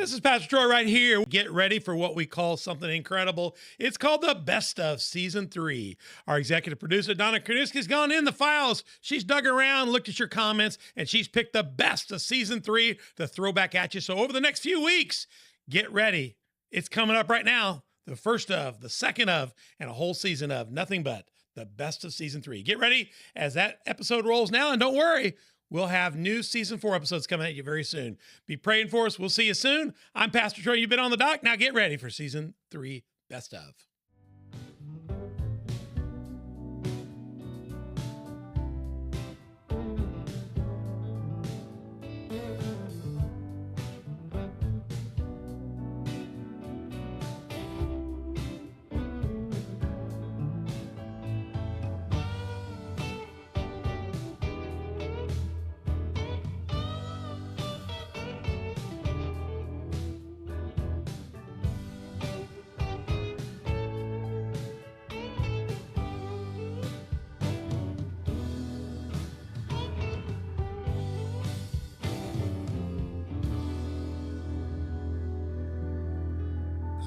This is Pastor Troy right here. Get ready for what we call something incredible. It's called the Best of Season 3. Our executive producer, Donna Korniski's gone in the files. She's dug around, looked at your comments, and she's picked the best of Season 3 to throw back at you. So over the next few weeks, get ready. It's coming up right now. The first of, the second of, and a whole season of nothing but the best of Season 3. Get ready as that episode rolls now, and don't worry, we'll have new Season 4 episodes coming at you very soon. Be praying for us. We'll see you soon. I'm Pastor Troy. You've been on the dock. Now get ready for Season 3 Best of.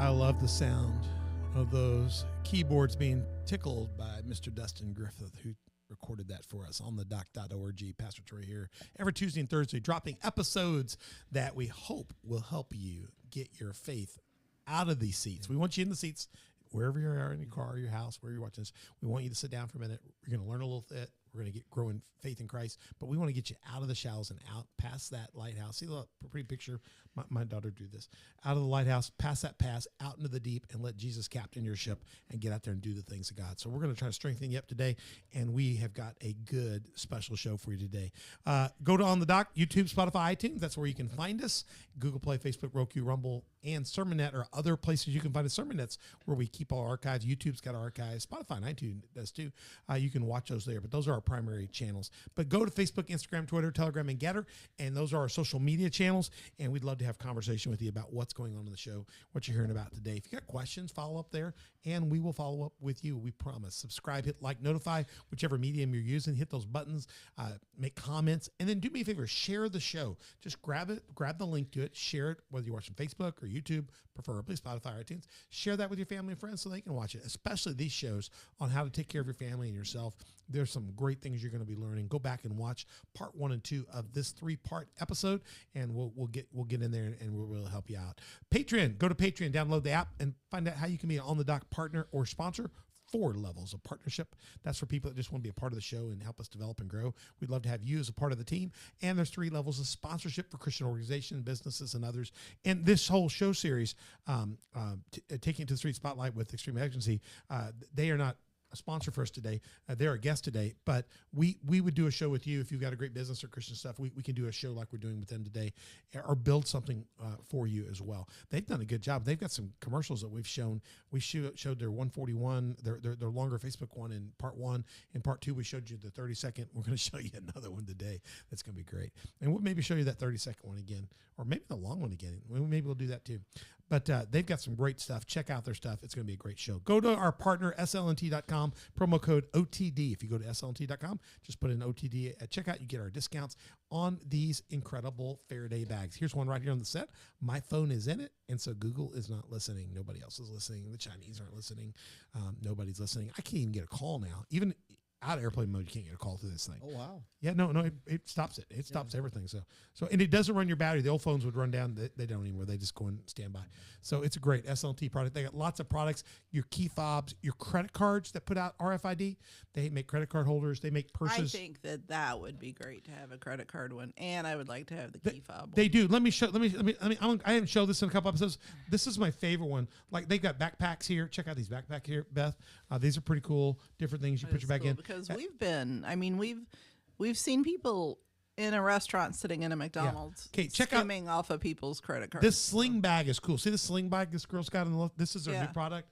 I love the sound of those keyboards being tickled by Mr. Dustin Griffith, who recorded that for us on the doc.org. Pastor Troy here every Tuesday and Thursday, dropping episodes that we hope will help you get your faith out of these seats. We want you in the seats wherever you are, in your car, your house, where you're watching this. We want you to sit down for a minute. We're going to learn a little bit. We're going to grow in faith in Christ, but we want to get you out of the shallows and out past that lighthouse. See, look, pretty picture. My daughter do this. Out of the lighthouse, past that pass, out into the deep, and let Jesus captain your ship and get out there and do the things of God. So we're going to try to strengthen you up today, and we have got a good special show for you today. Go to On the Dock, YouTube, Spotify, iTunes. That's where you can find us. Google Play, Facebook, Roku, Rumble, and SermonNet are other places you can find us. SermonNet's where we keep all our archives. YouTube's got our archives. Spotify and iTunes does too. You can watch those there, but those are our primary channels. But go to Facebook, Instagram, Twitter, Telegram, and Getter, and those are our social media channels, and we'd love to have conversation with you about what's going on in the show, what you're hearing about today. If you got questions, follow up there, and we will follow up with you. We promise. Subscribe, hit like, notify, whichever medium you're using. Hit those buttons, make comments, and then do me a favor, share the show. Just grab it, grab the link to it, share it, whether you're watching Facebook or YouTube, preferably Spotify or iTunes. Share that with your family and friends so they can watch it, especially these shows on how to take care of your family and yourself. There's some great things you're going to be learning. Go back and watch part 1 and 2 of this 3-part episode, and we'll get in there and we'll really help you out. Patreon, go to Patreon, download the app, and find out how you can be an On the Dock partner or sponsor. 4 levels of partnership. That's for people that just want to be a part of the show and help us develop and grow. We'd love to have you as a part of the team. And there's 3 levels of sponsorship for Christian organizations, businesses, and others. And this whole show series, Taking it to the Street Spotlight with Extreme Agency, they are not a sponsor for us today. They're a guest today, but we would do a show with you if you've got a great business or Christian stuff. We can do a show like we're doing with them today, or build something for you as well. They've done a good job. They've got some commercials that we've shown. We showed their 141, their longer Facebook one in part 1. In part 2, we showed you the 30-second. We're going to show you another one today. That's going to be great. And we'll maybe show you that 30-second one again, or maybe the long one again. Maybe we'll do that too. But they've got some great stuff. Check out their stuff. It's going to be a great show. Go to our partner, slnt.com, promo code OTD. If you go to slnt.com, just put in OTD at checkout. You get our discounts on these incredible Faraday bags. Here's one right here on the set. My phone is in it, and so Google is not listening. Nobody else is listening. The Chinese aren't listening. Nobody's listening. I can't even get a call now. Even out of airplane mode, you can't get a call through this thing. Oh, wow. Yeah, no, it stops it. It stops everything. So, and it doesn't run your battery. The old phones would run down. They don't anymore. They just go in standby. So it's a great SLT product. They got lots of products. Your key fobs, your credit cards that put out RFID. They make credit card holders. They make purses. I think that would be great to have a credit card one, and I would like to have the key fob. They do. Let me show. I haven't showed this in a couple episodes. This is my favorite one. Like they've got backpacks here. Check out these backpacks here, Beth. These are pretty cool. Different things you put your bag in. Because we've seen people in a restaurant sitting in a McDonald's, skimming off of people's credit cards. This sling bag is cool. See the sling bag this girl's got on the left? This is their new product.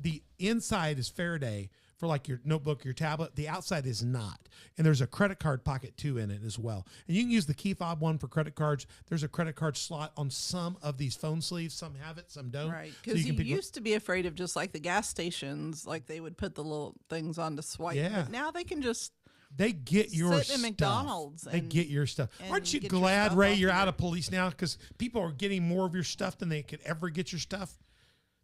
The inside is Faraday for like your notebook, your tablet. The outside is not. And there's a credit card pocket too in it as well. And you can use the key fob one for credit cards. There's a credit card slot on some of these phone sleeves. Some have it, some don't. Right. Because you used to be afraid of just like the gas stations, like they would put the little things on to swipe. Yeah. But now they can just They get your sit in stuff. McDonald's. They get your stuff. Aren't you get glad, your Ray, you're out of police now? Because people are getting more of your stuff than they could ever get your stuff.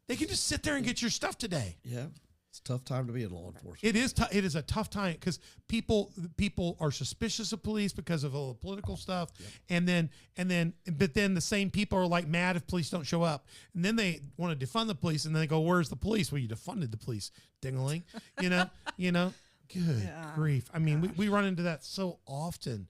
They can just sit there and get your stuff today. Yeah. It's a tough time to be in law enforcement. It is. It is a tough time because people are suspicious of police because of all the political stuff, but then the same people are like mad if police don't show up, and then they want to defund the police, and then they go, "Where's the police?" Well, you defunded the police, ding-a-ling, you know. Good grief! I mean, we run into that so often.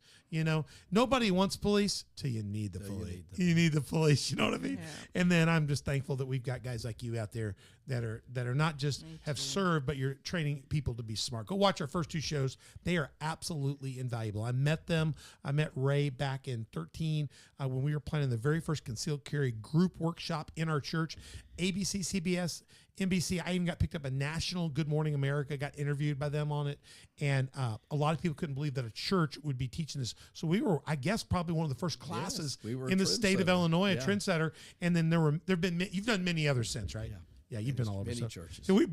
Nobody wants police till you need the police. You need the police. You know what I mean? Yeah. And then I'm just thankful that we've got guys like you out there that are not just have served, but you're training people to be smart. Go watch our first 2 shows. They are absolutely invaluable. I met them. I met Ray back in 2013 when we were planning the very first concealed carry group workshop in our church. ABC, CBS, NBC. I even got picked up a national Good Morning America, got interviewed by them on it. And a lot of people couldn't believe that a church would be teaching this. So we were, I guess, probably one of the first classes in the state of Illinois, a trendsetter. And then there've been, you've done many others since, right? Yeah, you've been all over. Many churches. So we,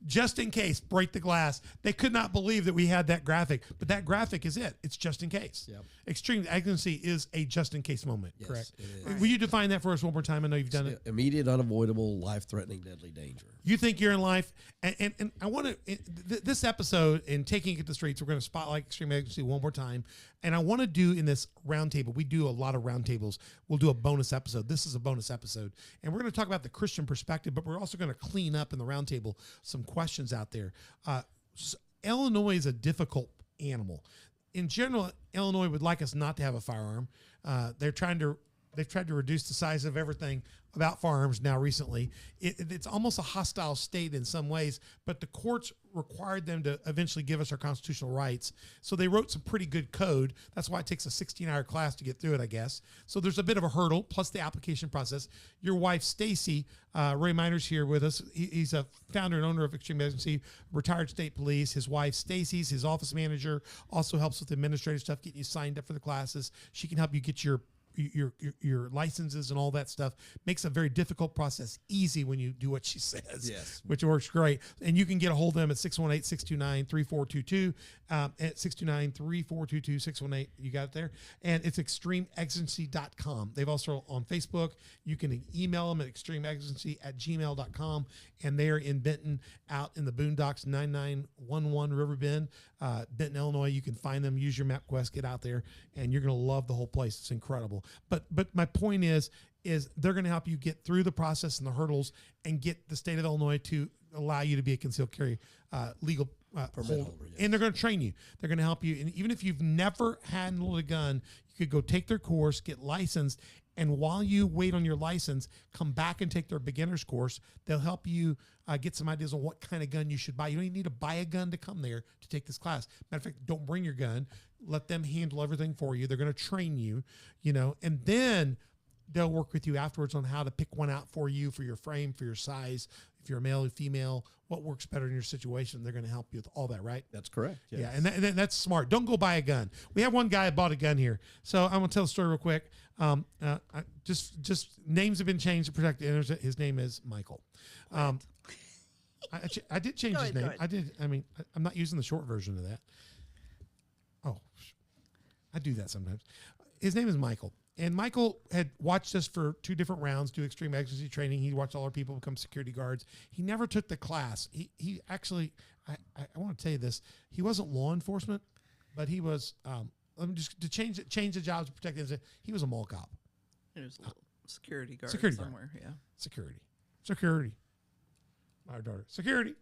just in case, break the glass. They could not believe that we had that graphic, but that graphic is it. It's just in case. Yep. Extreme exigency is a just in case moment, correct? It is. Will you define that for us one more time? I know you've done it. Immediate, unavoidable, life-threatening, deadly danger. You think you're in life, and I want to, this episode, in Taking It to the Streets, we're going to spotlight extreme exigency one more time. And I want to do in this roundtable, we do a lot of roundtables. We'll do a bonus episode. This is a bonus episode. And we're going to talk about the Christian perspective, but we're also going to clean up in the roundtable some questions out there. Illinois is a difficult animal. In general, Illinois would like us not to have a firearm. They've tried to reduce the size of everything about firearms now recently. It's almost a hostile state in some ways, but the courts required them to eventually give us our constitutional rights. So they wrote some pretty good code. That's why it takes a 16-hour class to get through it, I guess. So there's a bit of a hurdle, plus the application process. Your wife, Stacy, Ray Miner's here with us. He's a founder and owner of Extreme Exigency, retired state police. His wife, Stacy's his office manager, also helps with administrative stuff, getting you signed up for the classes. She can help you get your licenses and all that stuff. Makes a very difficult process easy when you do what she says, which works great. And you can get a hold of them at 618-629-3422, at 629-3422, 618, you got it there. And it's extremeexigency.com. They've also on Facebook. You can email them at extremeexigency@gmail.com. And they're in Benton, out in the boondocks, 9911 River Bend, Benton, Illinois. You can find them, use your MapQuest, get out there, and you're going to love the whole place. It's incredible. But my point is they're going to help you get through the process and the hurdles and get the state of Illinois to allow you to be a concealed carry legal holder. And they're going to train you. They're going to help you. And even if you've never handled a gun, you could go take their course, get licensed, and while you wait on your license, come back and take their beginner's course. They'll help you get some ideas on what kind of gun you should buy. You don't even need to buy a gun to come there to take this class. Matter of fact, don't bring your gun. Let them handle everything for you. They're going to train you, and then they'll work with you afterwards on how to pick one out for you, for your frame, for your size. If you're a male or female, what works better in your situation. They're going to help you with all that, right? That's correct. Yes. Yeah, and that's smart. Don't go buy a gun. We have one guy that bought a gun here. So I'm going to tell the story real quick. Just names have been changed to protect the internet. His name is Michael. I did change his name. I did. I mean, I'm not using the short version of that. Oh, I do that sometimes. His name is Michael. And Michael had watched us for 2 different rounds, do extreme exigency training. He watched all our people become security guards. He never took the class. He actually, I want to tell you this. He wasn't law enforcement, but he was, let me just to change the jobs to protect the he was a mall cop. He was a little security guard somewhere, yeah. Security. My daughter. Security.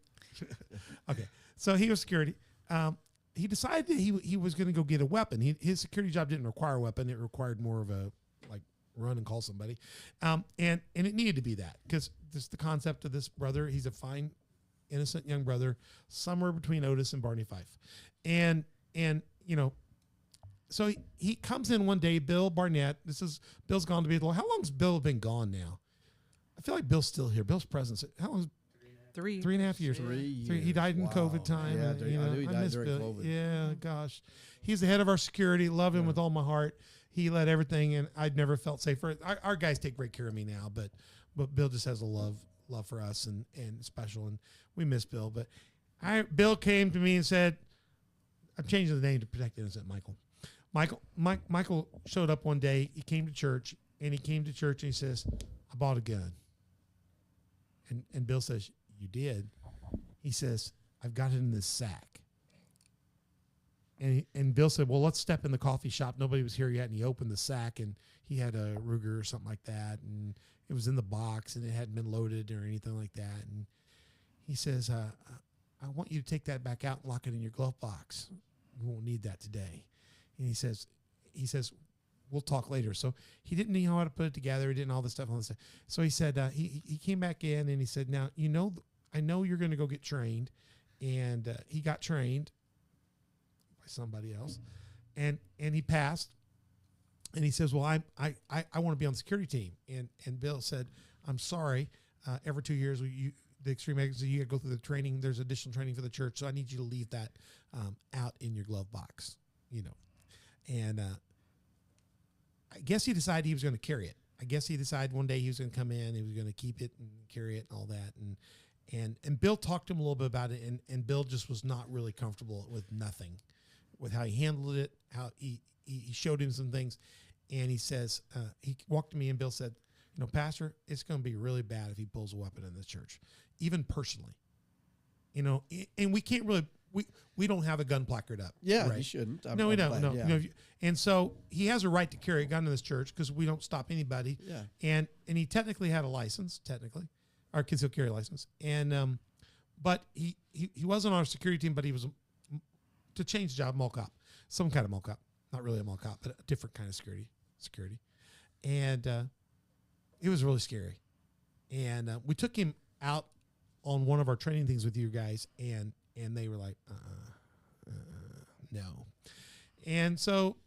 Okay. So he was security. He decided that he was going to go get a weapon. His security job didn't require a weapon. It required more of a run and call somebody. And it needed to be that because this the concept of this brother. He's a fine, innocent young brother, somewhere between Otis and Barney Fife. And so he comes in one day, Bill Barnett. Bill's gone to be the law. How long's Bill been gone now? I feel like Bill's still here. Bill's presence. How long? 3.5 years. 3 years. He died in COVID time. Yeah, I knew he died during Bill. COVID. Yeah, gosh. He's the head of our security. Love him with all my heart. He led everything, and I'd never felt safer. Our guys take great care of me now, but Bill just has a love for us and special, and we miss Bill. But Bill came to me and said, I'm changing the name to Protect Innocent Michael. Michael showed up one day. He came to church, and he says, "I bought a gun." And Bill says, "You did?" He says, "I've got it in this sack." And Bill said, "Well, let's step in the coffee shop." Nobody was here yet, and he opened the sack, and he had a Ruger or something like that, and it was in the box, and it hadn't been loaded or anything like that. And he says, "I want you to take that back out and lock it in your glove box. You won't need that today." And he says, "We'll talk later." So he didn't know how to put it together. He didn't know all this stuff. So he said, he came back in and he said, "Now, I know you're going to go get trained." And he got trained by somebody else, and he passed. And he says, "Well, I want to be on the security team." And Bill said, "I'm sorry. Every 2 years, the Extreme Exigency, you got to go through the training. There's additional training for the church, so I need you to leave that out in your glove box, And I guess he decided he was going to carry it. I guess he decided one day he was going to come in, he was going to keep it and carry it and all that. And Bill talked to him a little bit about it, and Bill just was not really comfortable with nothing, with how he handled it, how he showed him some things. And he says, he walked to me and Bill said, "Pastor, it's going to be really bad if he pulls a weapon in the church, even personally. And we can't really, we don't have a gun placard up." Yeah, right? you shouldn't. No, we don't. No, yeah. And so he has a right to carry a gun in this church because we don't stop anybody. Yeah. And he technically had a license, our concealed carry license. And but he wasn't on our security team, but he was to change the job, mall cop, some kind of mall cop, not really a mall cop, but a different kind of security. And it was really scary. And we took him out on one of our training things with you guys, and they were like, no. And so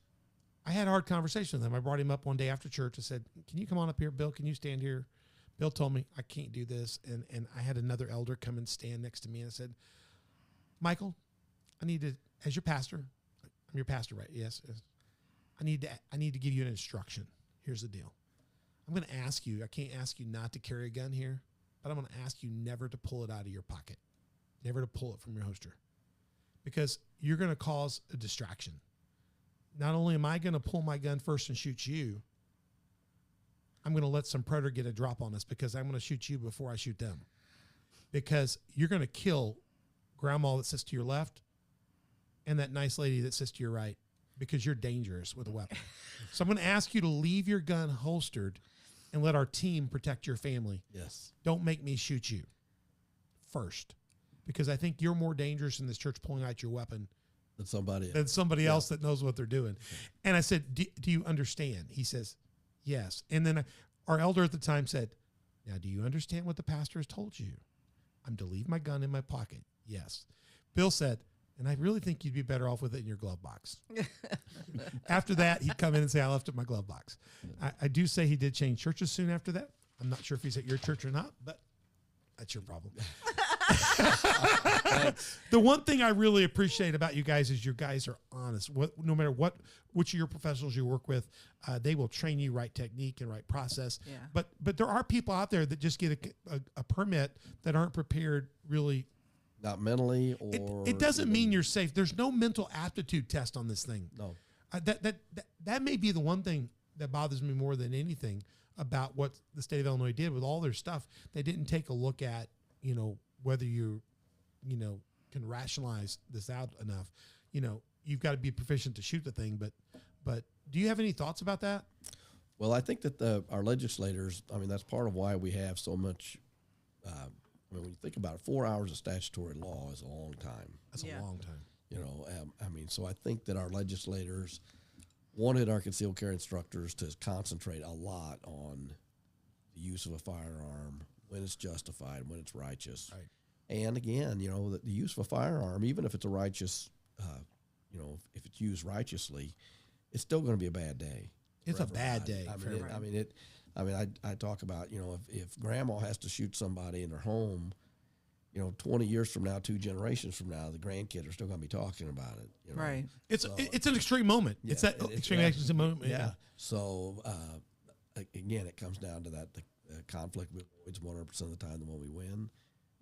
I had a hard conversation with him. I brought him up one day after church. I said, "Can you come on up here, Bill? Can you stand here?" Bill told me, "I can't do this." And I had another elder come and stand next to me, and I said, "Michael, I need to, as your pastor," I'm your pastor, right? Yes. "I need to give you an instruction. Here's the deal. I'm going to ask you, I can't ask you not to carry a gun here, but I'm going to ask you never to pull it out of your pocket, never to pull it from your holster, because you're going to cause a distraction. Not only am I going to pull my gun first and shoot you, I'm going to let some predator get a drop on us because I'm going to shoot you before I shoot them, because you're going to kill grandma that sits to your left and that nice lady that sits to your right, because you're dangerous with a weapon. So I'm going to ask you to leave your gun holstered and let our team protect your family. Yes. Don't make me shoot you first, because I think you're more dangerous in this church pulling out your weapon than somebody else that knows what they're doing." And I said, do you understand?" He says, "Yes." And then our elder at the time said, "Now, do you understand what the pastor has told you? I'm to leave my gun in my pocket." "Yes." Bill said, "And I really think you'd be better off with it in your glove box." After that, he'd come in and say, "I left it in my glove box." I do say he did change churches soon after that. I'm not sure if he's at your church or not, but that's your problem. The one thing I really appreciate about you guys is your guys are honest. No matter which of your professionals you work with, they will train you right technique and right process. Yeah. But there are people out there that just get a permit that aren't prepared really. Not mentally, or it doesn't mean you're safe. There's no mental aptitude test on this thing. No. That may be the one thing that bothers me more than anything about what the state of Illinois did with all their stuff. They didn't take a look at, whether you can rationalize this out enough. You've got to be proficient to shoot the thing, but do you have any thoughts about that? Well, I think that our legislators, that's part of why we have so much, when you think about it, 4 hours of statutory law is a long time. That's a long time. So I think that our legislators wanted our concealed carry instructors to concentrate a lot on the use of a firearm, when it's justified, when it's righteous. Right. And again, the use of a firearm, even if it's a righteous, if it's used righteously, it's still going to be a bad day. It's a bad day. I talk about, if grandma has to shoot somebody in their home, 20 years from now, 2 generations from now, the grandkids are still going to be talking about it. Right. It's an extreme moment. Yeah, it's that extreme action moment. Yeah. So, again, it comes down to that the conflict we avoid 100% of the time the one we win.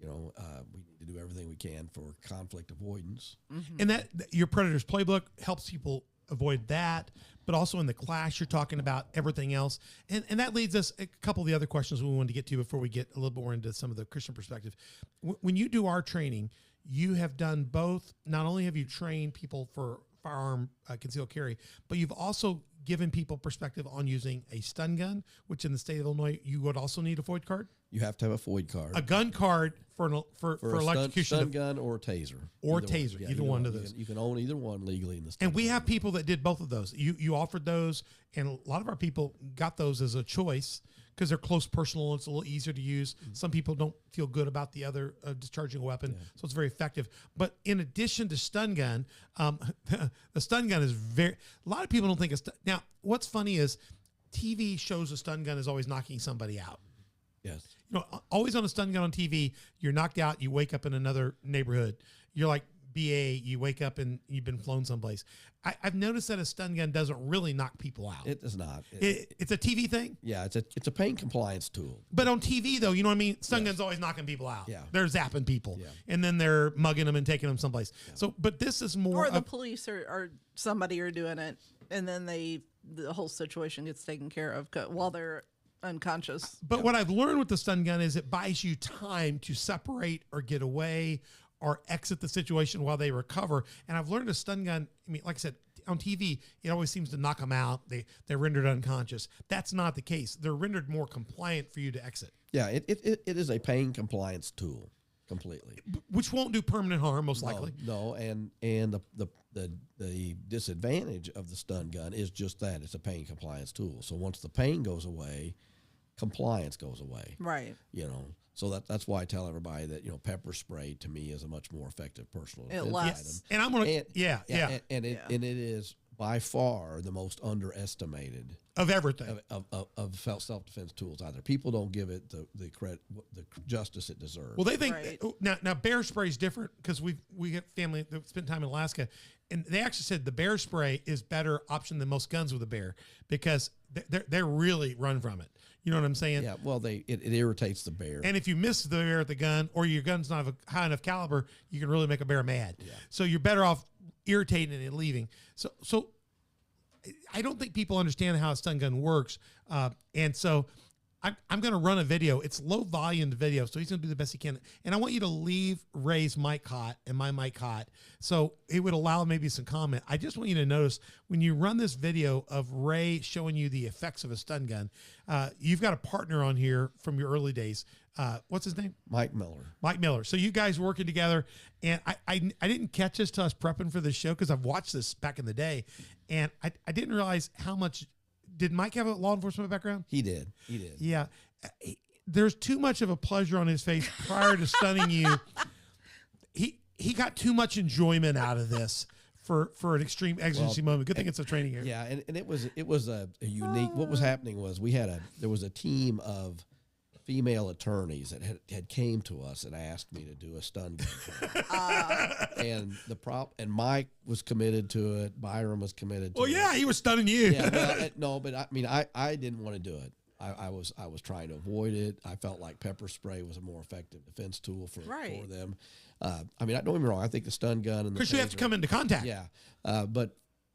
we need to do everything we can for conflict avoidance. Mm-hmm. And that your Predators playbook helps people avoid that, but also in the class you're talking about everything else. And that leads us a couple of the other questions we wanted to get to before we get a little bit more into some of the Christian perspective. When you do our training, you have done both. Not only have you trained people for firearm concealed carry, but you've also given people perspective on using a stun gun, which in the state of Illinois, you would also need a FOID card. You have to have a FOID card. A gun card for electrocution. Stun gun or taser. Either one of those. You can own either one legally in the state. And we have people that did both of those. You offered those, and a lot of our people got those as a choice because they're close personal. It's a little easier to use. Mm-hmm. Some people don't feel good about the other discharging a weapon, so it's very effective. But in addition to stun gun, the stun gun is a lot of people don't think it's... Now, what's funny is TV shows a stun gun is always knocking somebody out. Yes. Always on a stun gun on TV, you're knocked out, you wake up in another neighborhood. You're like BA, you wake up and you've been flown someplace. I've noticed that a stun gun doesn't really knock people out. It does not. It's a TV thing? Yeah, it's a pain compliance tool. But on TV, though, you know what I mean? Stun guns always knocking people out. Yeah. They're zapping people. Yeah. And then they're mugging them and taking them someplace. Yeah. So, but this is more... Or the police or somebody are doing it, and then the whole situation gets taken care of while they're unconscious. But what I've learned with the stun gun is it buys you time to separate or get away or exit the situation while they recover. And I've learned a stun gun, I mean, like I said, on TV, it always seems to knock them out. They're rendered unconscious. That's not the case. They're rendered more compliant for you to exit. Yeah, it is a pain compliance tool completely. Which won't do permanent harm, most likely. No, and the disadvantage of the stun gun is just that. It's a pain compliance tool. So once the pain goes away, compliance goes away. Right. So that's why I tell everybody that pepper spray to me is a much more effective personal defense lasts. item. And I'm gonna and it is by far the most underestimated of everything of self-defense tools out there. People don't give it the credit, the justice it deserves. Well, they think now bear spray is different because we get family that spent time in Alaska, and they actually said the bear spray is better option than most guns with a bear because they really run from it. You know what I'm saying? Yeah. Well, it irritates the bear. And if you miss the bear at the gun, or your gun's not of a high enough caliber, you can really make a bear mad. Yeah. So you're better off irritating it and leaving. So I don't think people understand how a stun gun works. And so I'm going to run a video. It's low volume video, so he's going to do the best he can. And I want you to leave Ray's mic hot and my mic hot, so it would allow maybe some comment. I just want you to notice when you run this video of Ray showing you the effects of a stun gun, you've got a partner on here from your early days. What's his name? Mike Miller. Mike Miller. So you guys working together, and I didn't catch this till I was prepping for this show because I've watched this back in the day, and I didn't realize how much. Did Mike have a law enforcement background? He did. Yeah. There's too much of a pleasure on his face prior to stunning you. He got too much enjoyment out of this for an extreme exigency moment. Good thing it's a training area. Yeah, and it was a unique. What was happening was there was a team of female attorneys that had came to us and asked me to do a stun gun. And Mike was committed to it. Byron was committed to it. Well, yeah, he was stunning you. Yeah, well, no, but I mean, I didn't want to do it. I was trying to avoid it. I felt like pepper spray was a more effective defense tool for them. I mean, don't get me wrong. I think the stun gun and because you have to come into contact. Yeah, but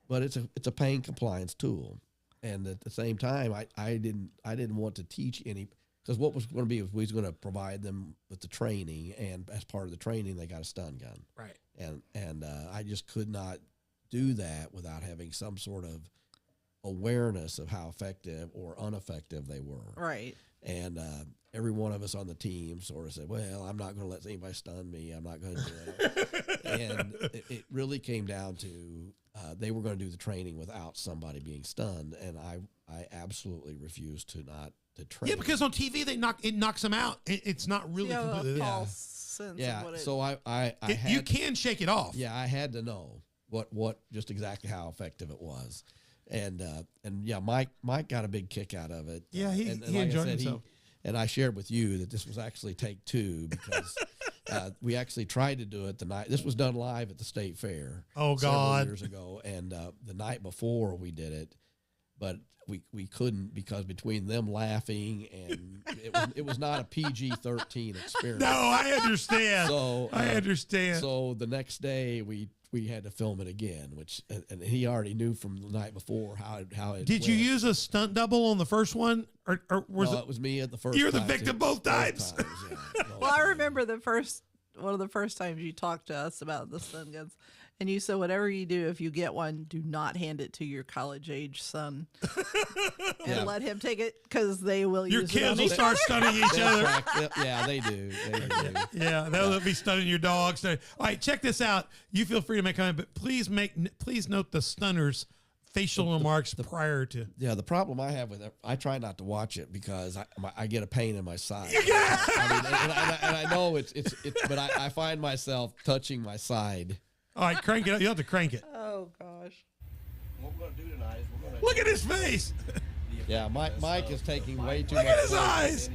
it's a pain compliance tool, and at the same time, I didn't want to teach any. Because what was going to be was we was going to provide them with the training, and as part of the training, they got a stun gun. Right. And I just could not do that without having some sort of awareness of how effective or ineffective they were. Right. And every one of us on the team sort of said, well, I'm not going to let anybody stun me. I'm not going to do it. And it really came down to they were going to do the training without somebody being stunned, and I absolutely refused to train. Yeah, because on TV it knocks them out. It's not really completely false sense of what so I you can shake it off. Yeah, I had to know what just exactly how effective it was, and yeah, Mike got a big kick out of it. Yeah, he like enjoyed himself. And I shared with you that this was actually take two because we actually tried to do it the night. This was done live at the state fair. Oh God! Several years ago, and the night before we did it. but we couldn't because between them laughing and it was not a PG-13 experience. No, I understand. So I understand. So the next day we had to film it again, which and he already knew from the night before how it. Did you use a stunt double on the first one, or was it was me at the first? You were the victim both times. Yeah. Well, I remember one of the first times you talked to us about the stun guns, and you said whatever you do, if you get one, do not hand it to your college-age son and let him take it because they will your use kids it on will start stunning each other. Yeah, they do. Yeah, they'll be stunning your dogs. All right, check this out. You feel free to make comment, but please note the stunner's facial remarks prior to. Yeah, the problem I have with it, I try not to watch it because I get a pain in my side. and I know it's but I find myself touching my side. All right, crank it up. You have to crank it. Oh gosh. What we're going to do tonight is we're going to look at his face. Yeah, Mike is taking way too much. Look at his eyes.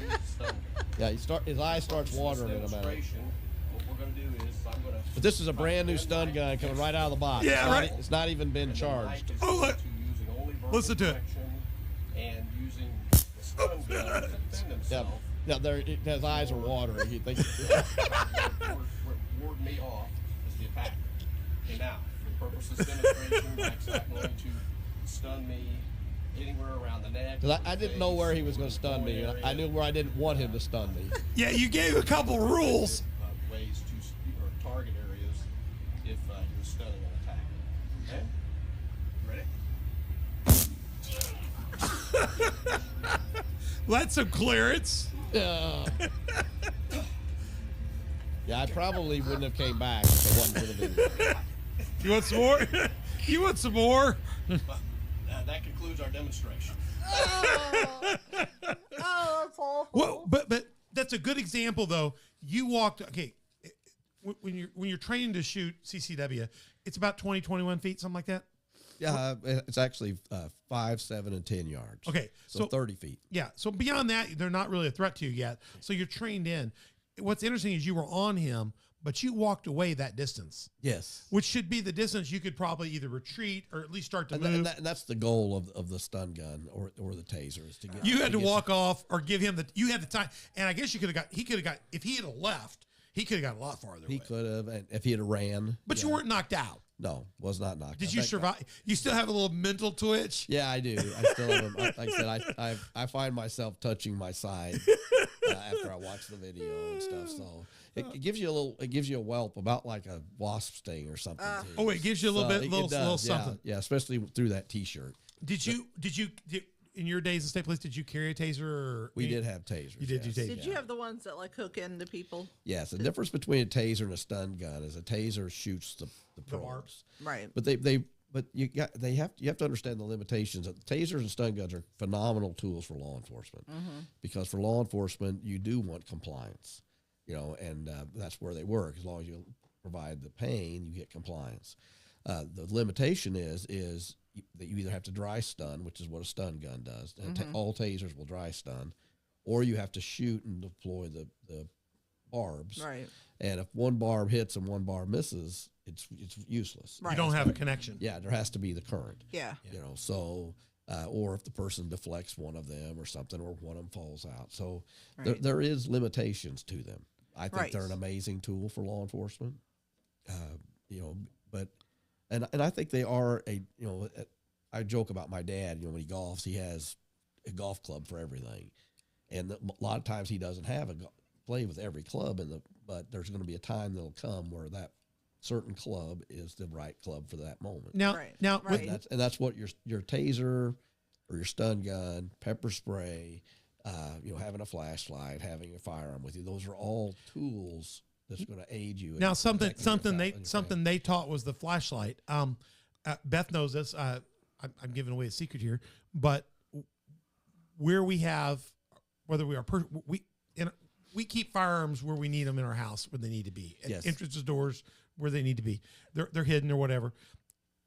Yeah, his eye starts watering in a minute. What we're going to do is I'm going to. But this is a brand new stun gun coming right out of the box. Yeah, it's not even been charged. Oh, look. Listen to it. And using the stun gun to defend himself. Yeah, his eyes are watering. He thinks ward me off as the attacker. Okay, now, for purposes of demonstration, Mike's not going to stun me anywhere around the neck. Because I didn't know where he was going to stun me. I knew where I didn't want him to stun me. Yeah, you gave a couple rules. Ways to or target areas if you're stunning an attacker. Okay? Ready? Well, that's some clearance. Yeah, I probably wouldn't have came back if it wasn't for the video. You want some more? You want some more? That concludes our demonstration. Oh, that's awful. Well, but that's a good example, though. You walked. Okay, when you're training to shoot CCW, it's about 20, 21 feet, something like that. Yeah, it's actually 5, 7, and 10 yards. Okay, so 30 feet. Yeah, so beyond that, they're not really a threat to you yet. So you're trained in. What's interesting is you were on him, but you walked away that distance. Yes, which should be the distance you could probably either retreat or at least start to move. And that's the goal of the stun gun or the taser is to get. You had to walk off or give him you had the time, and I guess he could have got if he had left, he could have got a lot farther. He could have, and if he had ran. But you weren't knocked out. No, was not knocked out. Did you survive? You still have a little mental twitch? Yeah, I do. I still have. Like I said, I find myself touching my side after I watch the video and stuff. So it gives you a little. It gives you a whelp about like a wasp sting or something. Oh, it gives you a little something. Yeah, especially through that T-shirt. Did you in your days in state police? Did you carry a taser? Or we did have tasers. You did. Yes. Did you have the ones that like hook into people? Yes. The difference between a taser and a stun gun is a taser shoots the probes. Right. But you have to understand the limitations. Tasers and stun guns are phenomenal tools for law enforcement because for law enforcement you do want compliance, and that's where they work. As long as you provide the pain, you get compliance. The limitation is that you either have to dry stun, which is what a stun gun does. And all tasers will dry stun, or you have to shoot and deploy the barbs. Right. And if one barb hits and one barb misses, it's useless. Right. You don't have a connection. Yeah, there has to be the current. Yeah. So or if the person deflects one of them or something, or one of them falls out. So there is limitations to them. I think they're an amazing tool for law enforcement. But I think they are I joke about my dad. When he golfs, he has a golf club for everything, and a lot of times he doesn't have play with every club but there's going to be a time that'll come where that certain club is the right club for that moment. Now, that's what your taser or your stun gun, pepper spray, having a flashlight, having a firearm with you. Those are all tools that's going to aid you. Now, something they taught was the flashlight. Beth knows this. I'm giving away a secret here, but where we have, whether we are we keep firearms where we need them in our house where they need to be. Yes. Entrances, doors where they need to be. They're hidden or whatever.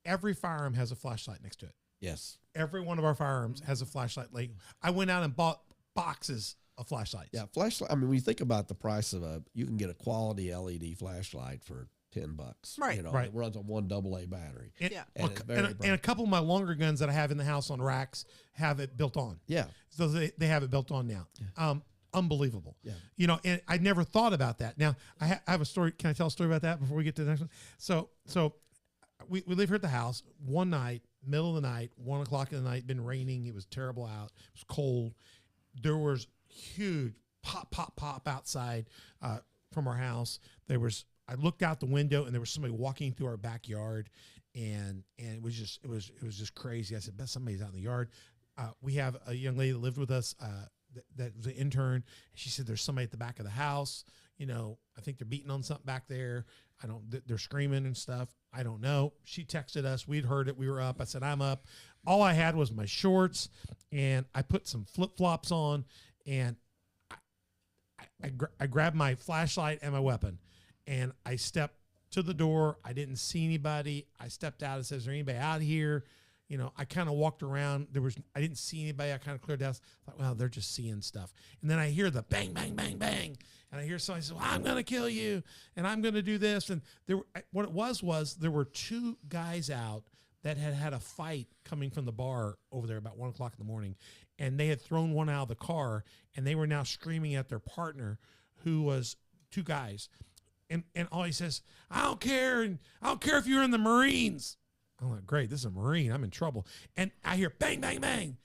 Every firearm has a flashlight next to it. Yes. Every one of our firearms has a flashlight. Like I went out and bought boxes of flashlights. Yeah, flashlight. I mean, when you think about the price of you can get a quality LED flashlight for $10. Right. You know, Right. it runs on one AA battery. And, Yeah. And it's very and a couple of my longer guns that I have in the house on racks have it built on. Yeah. So they have it built on now. Unbelievable. Yeah. You know, and I never thought about that. Now, I have a story. Can I tell a story about that before we get to the next one? So we live here at the house. One night, middle of the night, 1 o'clock in the night, been raining. It was terrible out. It was cold. There was huge pop outside from our house. I looked out the window and there was somebody walking through our backyard, and it was just crazy. I said, "Bet somebody's out in the yard." We have a young lady that lived with us that was an intern. She said, "There's somebody at the back of the house. You know, I think they're beating on something back there. They're screaming and stuff. I don't know." She texted us. We'd heard it. We were up. I said, "I'm up." All I had was my shorts, and I put some flip-flops on, and I grabbed my flashlight and my weapon, and I stepped to the door. I didn't see anybody. I stepped out and said, "Is there anybody out here?" You know, I kind of walked around. I didn't see anybody. I kind of cleared out. I thought, well, they're just seeing stuff. And then I hear the bang, bang, bang, bang. And I hear somebody say, "Well, I'm going to kill you, and I'm going to do this." And what it was there were two guys out that had a fight coming from the bar over there about 1 o'clock in the morning. And they had thrown one out of the car, and they were now screaming at their partner, who was two guys. And all he says, "I don't care. And I don't care if you're in the Marines." I'm like, "Great, this is a Marine. I'm in trouble." And I hear bang, bang, bang.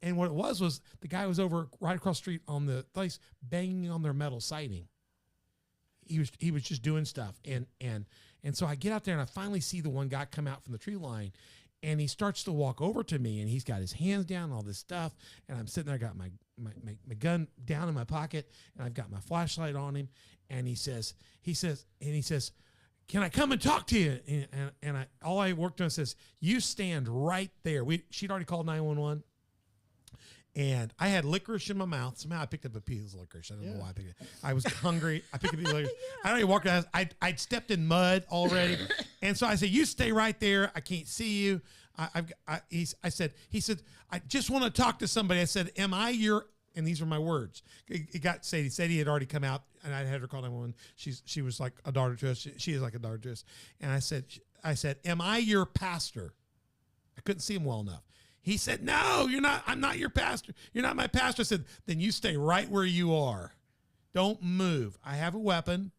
And what it was the guy was over right across the street on the place banging on their metal siding. He was just doing stuff. And so I get out there and I finally see the one guy come out from the tree line, and he starts to walk over to me, and he's got his hands down and all this stuff. And I'm sitting there, I got my gun down in my pocket, and I've got my flashlight on him. And he says, "Can I come and talk to you?" And all I worked on says, "You stand right there." She'd already called 911. And I had licorice in my mouth. Somehow I picked up a piece of licorice. I don't know why I picked it. I was hungry. I picked up a piece of licorice. I don't even walk around. I'd stepped in mud already. And so I said, "You stay right there. I can't see you." He said, "I just want to talk to somebody." I said, "Am I your," and these were my words. It got Sadie. Sadie had already come out, and I had her call 911. She was like a daughter to us. She is like a daughter to us. And I said, "Am I your pastor?" I couldn't see him well enough. He said, "No, you're not. I'm not your pastor. You're not my pastor." I said, "Then you stay right where you are. Don't move. I have a weapon.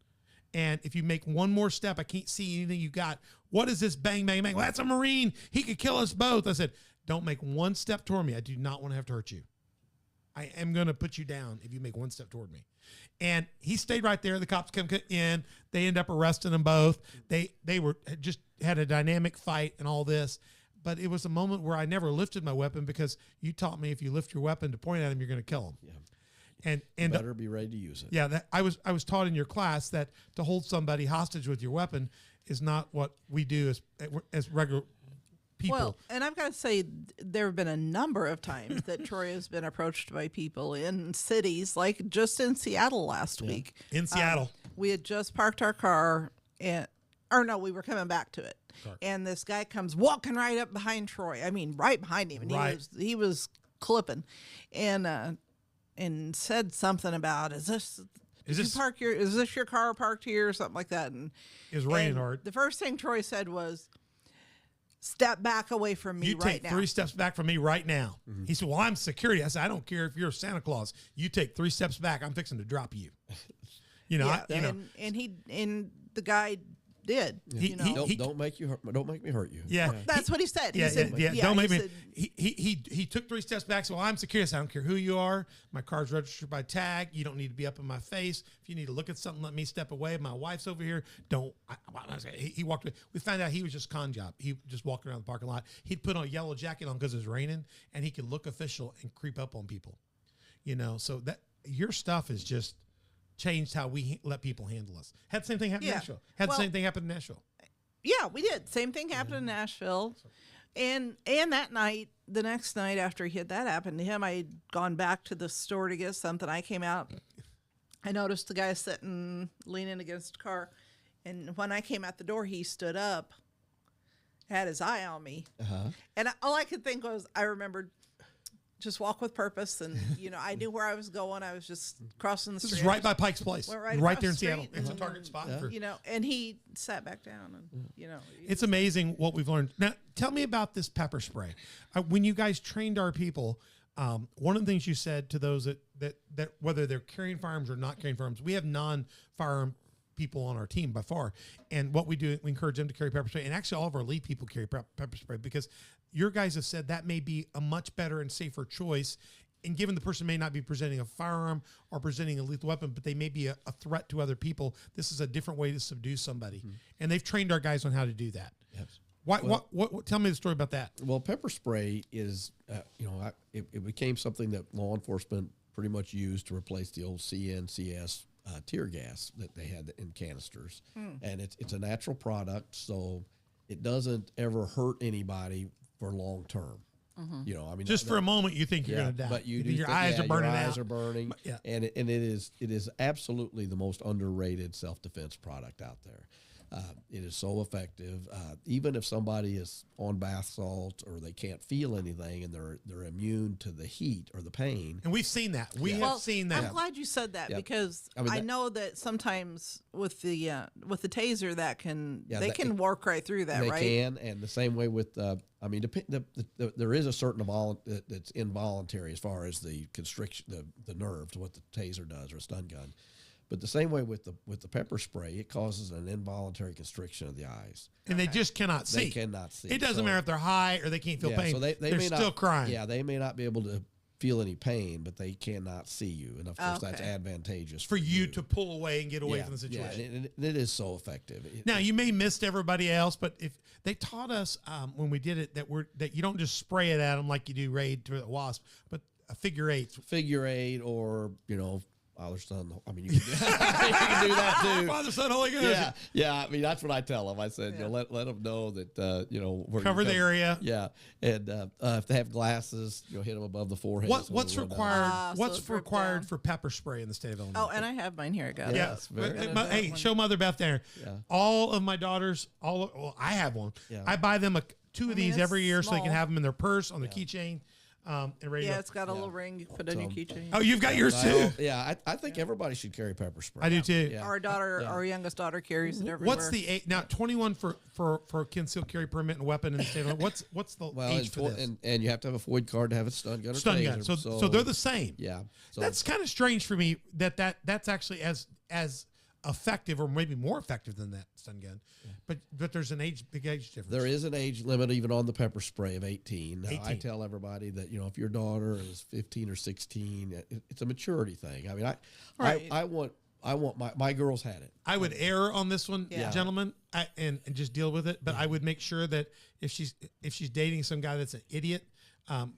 And if you make one more step, I can't see anything you got. What is this bang, bang, bang?" "Well, that's a Marine. He could kill us both." I said, "Don't make one step toward me. I do not want to have to hurt you. I am going to put you down if you make one step toward me." And he stayed right there. The cops come in. They end up arresting them both. They were just had a dynamic fight and all this. But it was a moment where I never lifted my weapon, because you taught me if you lift your weapon to point at him, you're going to kill him. Yeah. And better be ready to use it. Yeah, I was taught in your class that to hold somebody hostage with your weapon is not what we do as regular people. Well, and I've got to say, there have been a number of times that Troy has been approached by people in cities, like just in Seattle last week. In Seattle. We had just parked our car, we were coming back to it. And this guy comes walking right up behind Troy. I mean, right behind him. And right. he was clipping, and said something about, is this your car parked here, or something like that? And it was raining hard. The first thing Troy said was, "Step back away from me right now. You take 3 steps back from me right now." Mm-hmm. He said, "Well, I'm security." I said, "I don't care if you're Santa Claus. You take 3 steps back. I'm fixing to drop you." And the guy did. Don't make me hurt you. Yeah, that's what he said. Don't make me. He took 3 steps back. So, "Well, I'm security. I said, I don't care who you are. My car's registered by tag. You don't need to be up in my face. If you need to look at something, let me step away. My wife's over here. Don't." He walked away. We found out he was just con job. He just walked around the parking lot. He'd put on a yellow jacket on because it was raining, and he could look official and creep up on people. So that your stuff is just changed how we let people handle us. Had the same thing happen in Nashville. The same thing happen in Nashville. Yeah, we did. Same thing happened in Nashville. And that night, the next night after he had that happen to him, I had gone back to the store to get something. I came out. I noticed the guy sitting, leaning against a car. And when I came out the door, he stood up, had his eye on me. And all I could think was, I remembered, just walk with purpose. And, I knew where I was going. I was just crossing the street. This is right by Pike's Place. Went right across there in the street Seattle. It's a and, target spot. For, and he sat back down and, it's amazing what we've learned. Now, tell me about this pepper spray. When you guys trained our people, one of the things you said to those that whether they're carrying firearms or not carrying firearms, we have non-firearm people on our team by far. And what we do, we encourage them to carry pepper spray. And actually all of our lead people carry pepper spray because your guys have said that may be a much better and safer choice. And given the person may not be presenting a firearm or presenting a lethal weapon, but they may be a threat to other people, this is a different way to subdue somebody. Mm-hmm. And they've trained our guys on how to do that. Yes. What tell me the story about that. Well, pepper spray is, it became something that law enforcement pretty much used to replace the old CNCS tear gas that they had in canisters. And it's a natural product, so it doesn't ever hurt anybody for long term. Mm-hmm. Just for a moment, you think you're going to die, but your eyes are burning. Your eyes are burning, and it is absolutely the most underrated self-defense product out there. It is so effective. Even if somebody is on bath salts or they can't feel anything and they're immune to the heat or the pain. And we've seen that. We have seen that. I'm glad you said that because I know that sometimes with the taser that they can work right through that, right? They can, and the same way with there is a certain that's involuntary as far as the constriction, the nerves, what the taser does or a stun gun. But the same way with the pepper spray, it causes an involuntary constriction of the eyes. And they just cannot see. They cannot see. It doesn't matter if they're high or they can't feel pain. So they're still crying. Yeah, they may not be able to feel any pain, but they cannot see you. And of course, that's advantageous for you to pull away and get away from the situation. Yeah, and it is so effective. Now, you may miss everybody else, but if they taught us when we did it that you don't just spray it at them like you do raid to a wasp, but a figure eight. Figure eight or, Father, Son. I mean, you can do that too. Father, Son, Holy Ghost. Yeah. I mean, that's what I tell them. I said, let them know that we're cover the area. Yeah, and if they have glasses, hit them above the forehead. What's required? What's required for pepper spray in the state of Illinois? Oh, and I have mine here. I got it. Hey, show Mother Beth there. Yeah. All of my daughters, I have one. Yeah. I buy them two of these every year so they can have them in their purse, on their keychain. And ready it's got a little ring you put on your keychain. Oh, you've got yours too. I think everybody should carry pepper spray. I do too. Yeah. Our youngest daughter carries it everywhere. What's the age now? 21 for concealed carry permit and weapon in the state. What's the age for this? And you have to have a FOID card to have a stun gun. Stun gun. So they're the same. Yeah. So that's kind of strange for me. That's actually as effective or maybe more effective than that stun gun, but there's big age difference. There is an age limit even on the pepper spray of 18. Now, I tell everybody that if your daughter is 15 or 16, it's a maturity thing. I mean, I want my girls had it. I would err on this one, gentlemen, and just deal with it. But I would make sure that if she's dating some guy that's an idiot,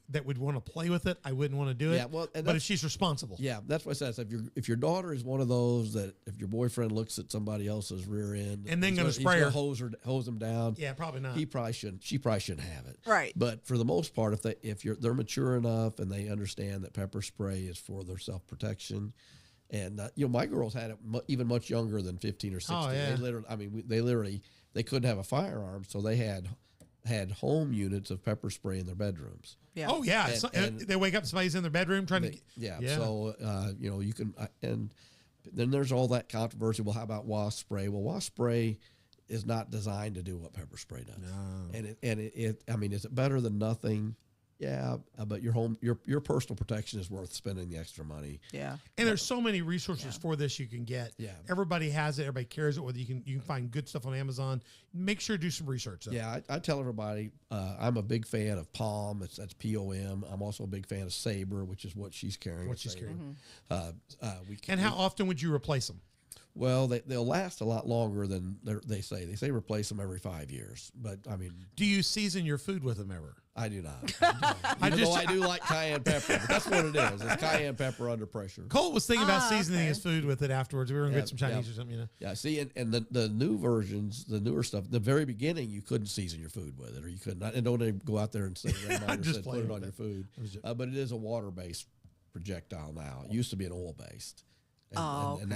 that would want to play with it, I wouldn't want to do it. Yeah, but if she's responsible, that's what I said. So if your daughter is one of those that if your boyfriend looks at somebody else's rear end and then going to spray her, hose them down, probably not. She probably shouldn't have it, right? But for the most part, if they're mature enough and they understand that pepper spray is for their self protection. And my girls had it even much younger than 15 or 16. Oh, yeah. They couldn't have a firearm, so they had home units of pepper spray in their bedrooms. Yeah. Oh yeah. And they wake up, somebody's in their bedroom trying to. Yeah. So you can, and then there's all that controversy. Well, how about wasp spray? Well, wasp spray is not designed to do what pepper spray does. No. And is it better than nothing? Yeah, but your personal protection is worth spending the extra money. Yeah, and there's so many resources for this you can get. Yeah, everybody has it. Everybody carries it. Whether you can find good stuff on Amazon. Make sure to do some research. Though. Yeah, I tell everybody I'm a big fan of POM. That's POM. I'm also a big fan of Saber, which is what she's carrying. Mm-hmm. And how often would you replace them? Well, they'll last a lot longer than they say. They say replace them every 5 years. But, I mean... Do you season your food with them ever? I do not. I do like cayenne pepper. But that's what it is. It's cayenne pepper under pressure. Colt was thinking about seasoning his food with it afterwards. We were going to get some Chinese or something, Yeah, see, and the new versions, the newer stuff, the very beginning, you couldn't season your food with it. Or you couldn't. And don't go out there and say, just put it on your food. But it is a water-based projectile now. It used to be an oil-based. And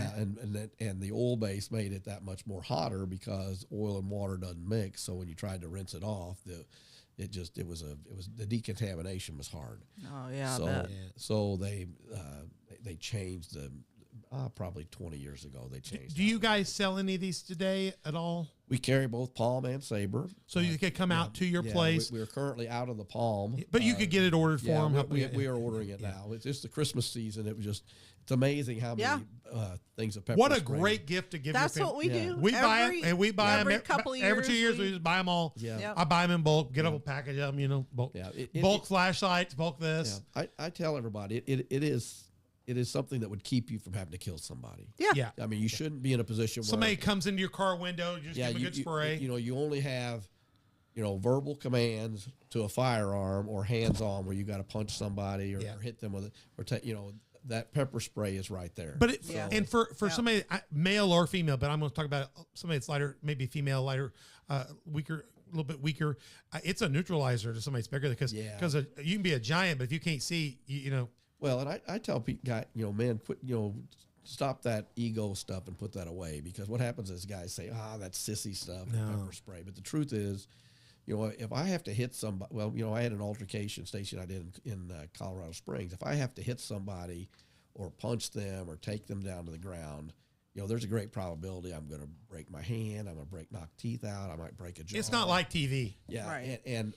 the oil base made it that much more hotter because oil and water doesn't mix. So when you tried to rinse it off, it was the decontamination was hard. Oh yeah. I So bet. so they changed the probably 20 years ago they changed. Do you guys sell any of these today at all? We carry both Palm and Sabre. So you could come out to your place. We're currently out of the Palm, But you could get it ordered for them. We are ordering it now. It's just the Christmas season. It's amazing how many things of pepper What a spray. great gift to give That's your what family. we do. We buy them, and we buy them every couple of every 2 years. years. We just buy them all. Yeah. Yep. I buy them in bulk, get a package of them, bulk, Yeah, bulk flashlights, bulk this. Yeah. I tell everybody it is something that would keep you from having to kill somebody. Yeah. Yeah. I mean, you shouldn't be in a position where Somebody comes into your car window, you just give them a good spray. You only have, verbal commands to a firearm or hands-on where you got to punch somebody or hit them with it or that pepper spray is right there. But and for somebody male or female, but I'm going to talk about somebody that's lighter, maybe female, lighter, weaker, a little bit weaker. It's a neutralizer to somebody that's bigger because you can be a giant, but if you can't see, Well, and I tell people, men, quit, stop that ego stuff and put that away because what happens is guys say, that's sissy stuff, pepper spray. But the truth is, if I have to hit somebody, I had an altercation, Stacey and I did in Colorado Springs. If I have to hit somebody or punch them or take them down to the ground, there's a great probability I'm going to break my hand, I'm going to knock teeth out, I might break a jaw. it's not like TV. Yeah, Right. and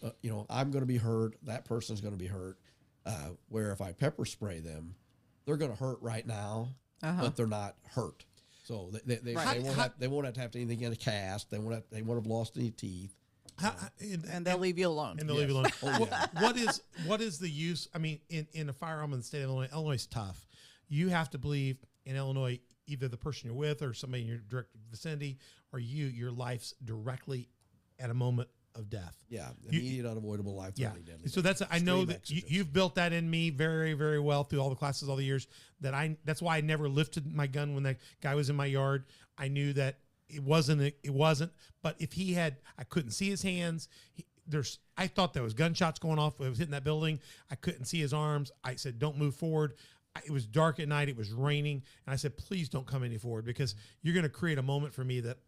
I'm going to be hurt, that person's going to be hurt. Where if I pepper spray them, they're going to hurt right now, but they're not hurt. So they won't have to anything in a cast. They won't have lost any teeth. And they'll leave you alone. And they'll leave you alone. What is the use? I mean, in a firearm in the state of Illinois, Illinois is tough. You have to believe in Illinois, either the person you're with or somebody in your direct vicinity or your life's directly at a moment of death. Yeah, immediate, unavoidable, life-threatening deadly. So I know that you've built that in me very, very well through all the classes, all the years. That's why I never lifted my gun when that guy was in my yard. I knew that it wasn't. But if I couldn't see his hands. I thought there was gunshots going off when I was hitting that building. I couldn't see his arms. I said, "Don't move forward." It was dark at night. It was raining, and I said, "Please don't come any forward because you're going to create a moment for me that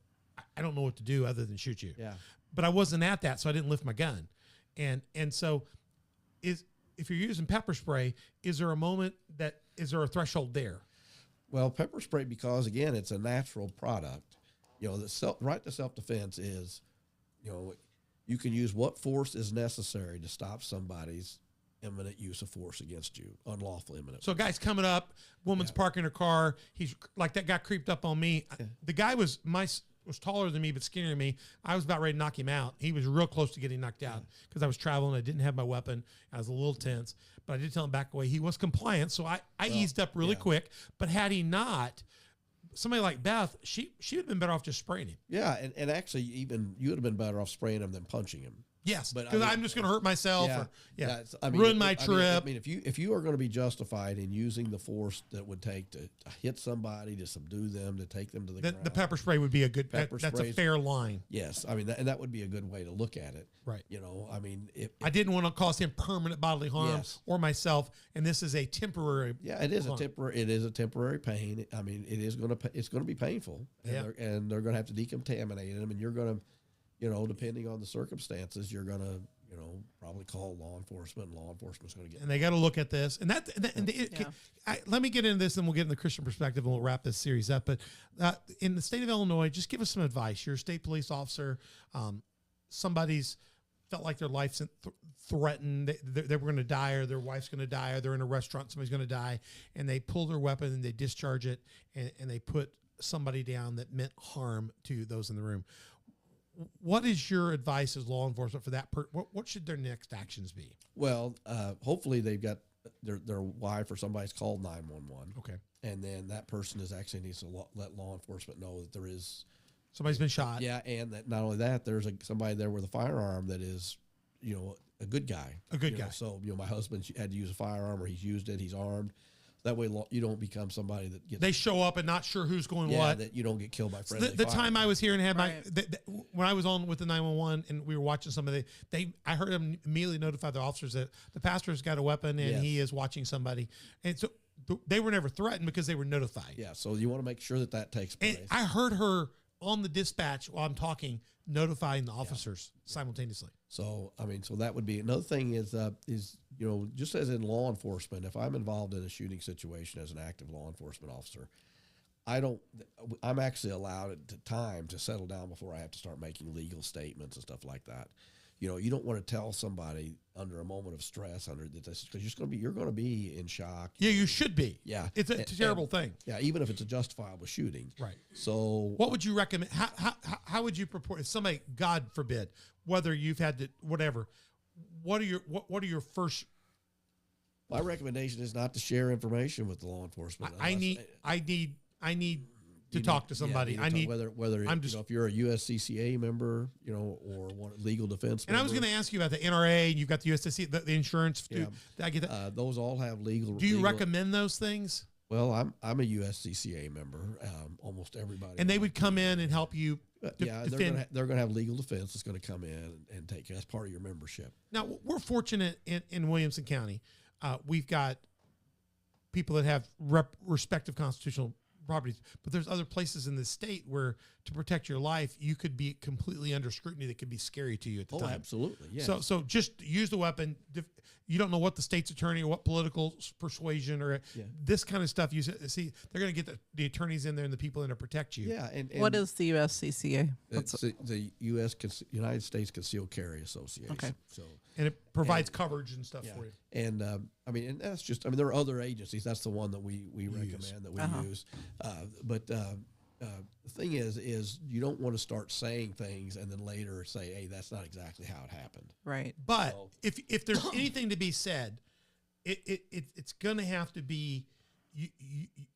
I don't know what to do other than shoot you." Yeah. But I wasn't at that, so I didn't lift my gun. And so if you're using pepper spray, is there a threshold there? Well, pepper spray, because again, it's a natural product. The right to self-defense is, you can use what force is necessary to stop somebody's imminent use of force against you, unlawful imminent. So a guy's coming up, woman's parking her car. He's like, that guy creeped up on me. The guy was taller than me, but skinnier than me. I was about ready to knock him out. He was real close to getting knocked out because I was traveling. I didn't have my weapon. I was a little tense, but I did tell him back away. He was compliant, so I eased up really quick. But had he not, somebody like Beth, she would have been better off just spraying him. Yeah, and actually, even you would have been better off spraying him than punching him. Yes, because I'm just going to hurt myself or mean, ruin my trip. If you are going to be justified in using the force that would take to hit somebody, to subdue them, to take them to the ground, the pepper spray would be a good. That's a fair line. Yes, I mean, that would be a good way to look at it. Right. I mean, I didn't want to cause him permanent bodily harm or myself, and this is a temporary. Yeah, it is a temporary pain. I mean, it's going to be painful. And they're going to have to decontaminate them, and you're going to. Depending on the circumstances, you're going to, probably call law enforcement, and law enforcement's going to get. And they got to look at this. And let me get into this, and we'll get in the Christian perspective, and we'll wrap this series up. But in the state of Illinois, just give us some advice. You're a state police officer. Somebody's felt like their life's threatened. They were going to die, or their wife's going to die, or they're in a restaurant, somebody's going to die, and they pull their weapon and they discharge it, and they put somebody down that meant harm to those in the room. What is your advice as law enforcement for that? What should their next actions be? Well, hopefully they've got their wife or somebody's called 911. Okay. And then that person needs to let law enforcement know that there is somebody's been shot. Yeah, and that not only that, there's somebody there with a firearm that is, a good guy. A good guy. So, my husband had to use a firearm, or he's used it, he's armed. That way, you don't become somebody that gets. They show up and not sure who's going what. That you don't get killed by friendly The fire. time I was here and had when I was on with the 911 and we were watching somebody, I heard them immediately notify the officers that the pastor's got a weapon and he is watching somebody, and so they were never threatened because they were notified. Yeah, so you want to make sure that takes place. And I heard her on the dispatch while I'm talking, notifying the officers simultaneously. So, I mean, so that would be another thing is, just as in law enforcement, if I'm involved in a shooting situation as an active law enforcement officer, I'm actually allowed time to settle down before I have to start making legal statements and stuff like that. You don't want to tell somebody under a moment of stress because you're going to be in shock. Yeah, you should be. Yeah, it's a terrible thing. Yeah, even if it's a justifiable shooting. Right. So, what would you recommend? How would you purport if somebody, God forbid, whether you've had to whatever, what are your first? My recommendation is not to share information with the law enforcement. I need to talk to somebody. I need whether if you're a USCCA member, or one legal defense. And I was going to ask you about the NRA. And you've got the USCCA, the insurance. Yeah. I get that. Those all have legal. Do you recommend those things? Well, I'm a USCCA member. Almost everybody. And they would come in and help you. Defend. They're going to have legal defense that's going to come in and take. That's part of your membership. Now we're fortunate in Williamson County. We've got people that have respective constitutional properties, but there's other places in the state where to protect your life, you could be completely under scrutiny that could be scary to you at the time. Oh, absolutely. Yes. So just use the weapon. You don't know what the state's attorney or what political persuasion or this kind of stuff. You see, they're going to get the attorneys in there and the people in to protect you. Yeah. And what is the USCCA? It's the United States Concealed Carry Association. Okay. And it provides coverage and stuff for you. And and that's just, there are other agencies. That's the one that we recommend that we use. But the thing is you don't want to start saying things and then later say, hey, that's not exactly how it happened. Right. But if there's anything to be said, it's going to have to be,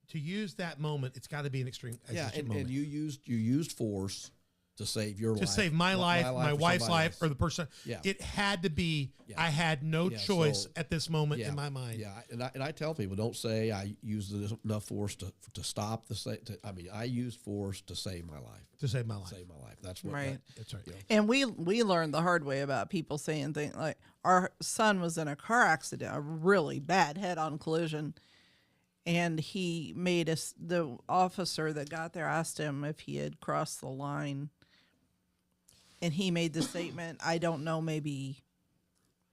to use that moment, it's got to be an extreme moment. And you used force to save your life. To save my life, my wife's life, or the person. Yeah. It had to be, I had no choice at this moment in my mind. Yeah, and I tell people, don't say I used enough force to stop I used force to save my life. To save my life. Save my life. That's what. Right. That's right. And we learned the hard way about people saying things like, our son was in a car accident, a really bad head-on collision. And he made the officer that got there asked him if he had crossed the line. And he made the statement, I don't know, maybe.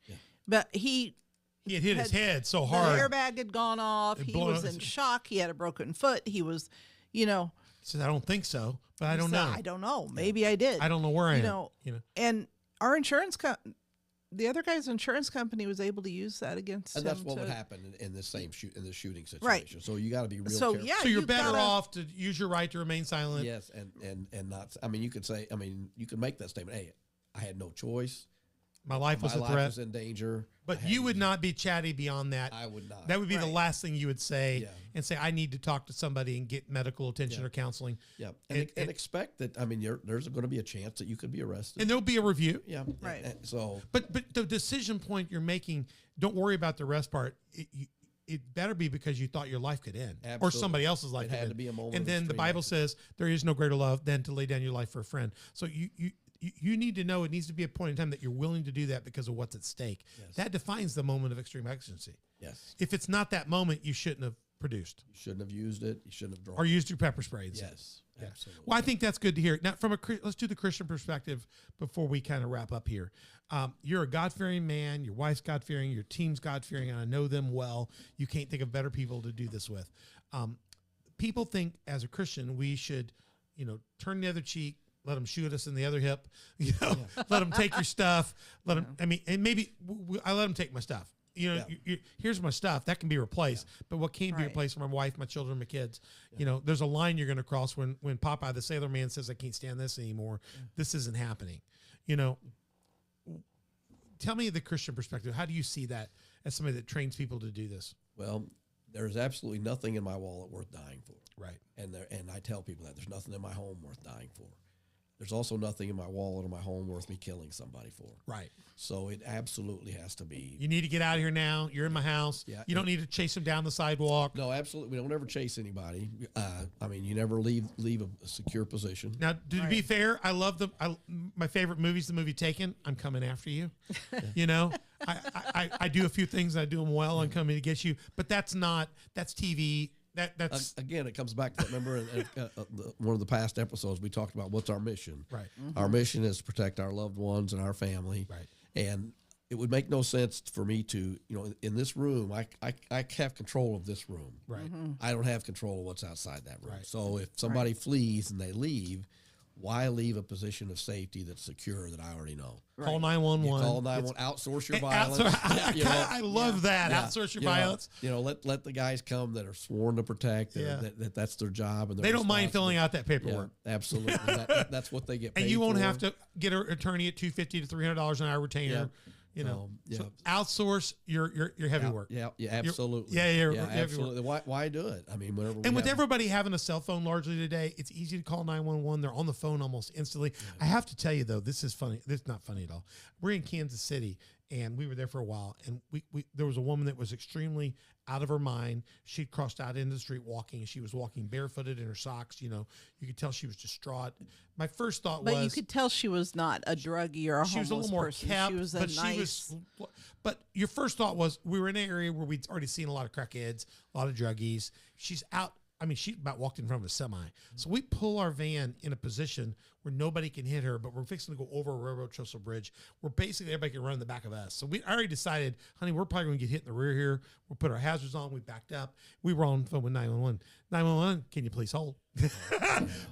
Yeah. But he had hit his head so hard. The airbag had gone off. He was in shock. He had a broken foot. He was, He said, I don't think so, but I don't know. I don't know. Maybe I did. I don't know where I am. And our insurance the other guy's insurance company was able to use that against him. And that's what would happen in the shooting situation. Right. So you got to be real careful. Yeah, so you're better off to use your right to remain silent. Yes, and not. You could say. You could make that statement. Hey, I had no choice. My life was a threat. My life was in danger. But you would not be chatty beyond that. I would not. That would be the last thing you would say and say, I need to talk to somebody and get medical attention or counseling. Yeah. And expect that, there's going to be a chance that you could be arrested. And there'll be a review. Yeah. Right. But the decision point you're making, don't worry about the rest part. It better be because you thought your life could end. Absolutely. Or somebody else's life could end. It had to be a moment. And then the Bible says there is no greater love than to lay down your life for a friend. So you need to know it needs to be a point in time that you're willing to do that because of what's at stake. Yes. That defines the moment of extreme exigency. Yes. If it's not that moment, you shouldn't have produced. You shouldn't have used it. You shouldn't have drawn. Or used your pepper spray. Yes. Yeah. Absolutely. Well, I think that's good to hear. Now, let's do the Christian perspective before we kind of wrap up here. You're a God-fearing man. Your wife's God-fearing. Your team's God-fearing, and I know them well. You can't think of better people to do this with. People think as a Christian we should, turn the other cheek, let them shoot us in the other hip, let them take your stuff. Let them. And maybe I let them take my stuff. Here's my stuff that can be replaced, but what can't be replaced for my wife, my children, my kids. There's a line you're going to cross when Popeye the Sailor Man says, I can't stand this anymore. This isn't happening. Tell me the Christian perspective. How do you see that as somebody that trains people to do this? Well, there's absolutely nothing in my wallet worth dying for. Right. And I tell people that there's nothing in my home worth dying for. There's also nothing in my wallet or my home worth me killing somebody for. Right. So it absolutely has to be. You need to get out of here now. You're in my house. Yeah. You don't need to chase them down the sidewalk. No, absolutely. We don't ever chase anybody. You never leave a secure position. Now, to be fair, I love my favorite movie is the movie Taken. I'm coming after you. I do a few things and I do them well. I'm coming to get you. But that's TV. That's again, it comes back to that. Remember, one of the past episodes we talked about what's our mission. right. Our mission is to protect our loved ones and our family. Right. And it would make no sense for me to, in this room, I have control of this room. Right. I don't have control of what's outside that room. Right. So if somebody flees and they leave, why leave a position of safety that's secure that I already know? Call 911. Call 911. Outsource your violence. I love that. Outsource your violence. Let the guys come that are sworn to protect. That's their job, and they don't mind filling out that paperwork. Yeah, absolutely. That's what they get paid and you won't for. have to get an attorney at $250 to $300 an hour retainer. So outsource your heavy work. Yeah, absolutely. Absolutely. Why do it? I mean, whenever. And with everybody having a cell phone largely today, it's easy to call 911. They're on the phone almost instantly. I have to tell you though, this is funny. This is not funny at all. We're in Kansas City, and we were there for a while, and we there was a woman that was extremely out of her mind. She'd crossed out into the street walking, and she was walking barefooted in her socks. You could tell she was distraught. My first thought was, but you could tell she was not a druggie or a she was homeless a little more person. kept, She was a nice. But your first thought was, we were in an area where we'd already seen a lot of crackheads, a lot of druggies. She's out. I mean, she about walked in front of a semi. So we pull our van in a position where nobody can hit her, but we're fixing to go over a railroad trestle bridge where basically everybody can run in the back of us. So we already decided, honey, we're probably going to get hit in the rear here. We'll put our hazards on. We backed up. We were on the phone with 911. 911, can you please hold?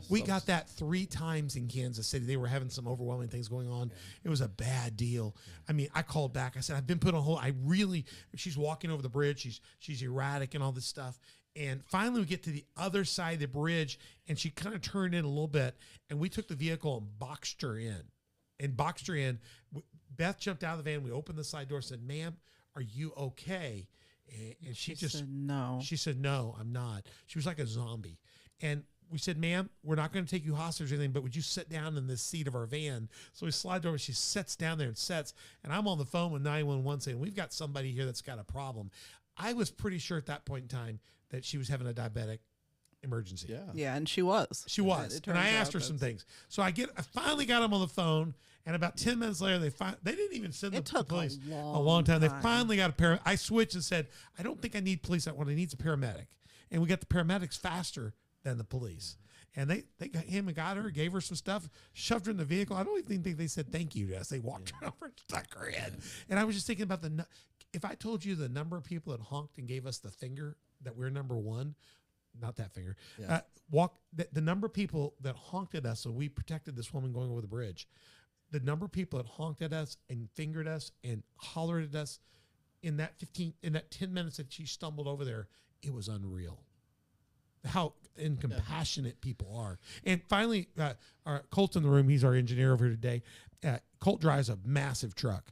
We got that 3 times in Kansas City. They were having some overwhelming things going on. It was a bad deal. I mean, I called back. I said, I've been put on hold. She's walking over the bridge. She's erratic and all this stuff. And finally, we get to the other side of the bridge, and she kind of turned in a little bit, and we took the vehicle and boxed her in. Beth jumped out of the van. We opened the side door and said, ma'am, are you okay? And she just said no. She said, no, I'm not. She was like a zombie. And we said, ma'am, we're not going to take you hostage or anything, but would you sit down in the seat of our van? So we slide over. She sits down there and sits. And I'm on the phone with 911 saying, we've got somebody here that's got a problem. I was pretty sure at that point in time that she was having a diabetic emergency. Yeah, and she was. She was. And I asked her some things. So I finally got them on the phone, and about 10 minutes later, they didn't even send the police. A long time. They finally got a paramedic. I switched and said, I don't think I need police. What I need is a paramedic. And we got the paramedics faster than the police. And they got him and got her, gave her some stuff, shoved her in the vehicle. I don't even think they said thank you to us. They walked her over and stuck her in. And I was just thinking about if I told you the number of people that honked and gave us the finger that we're number one, not that finger, the number of people that honked at us, so we protected this woman going over the bridge. The number of people that honked at us and fingered us and hollered at us in that 10 minutes that she stumbled over there, it was unreal. How incompassionate people are. And finally, Colt's in the room. He's our engineer over here today. Colt drives a massive truck,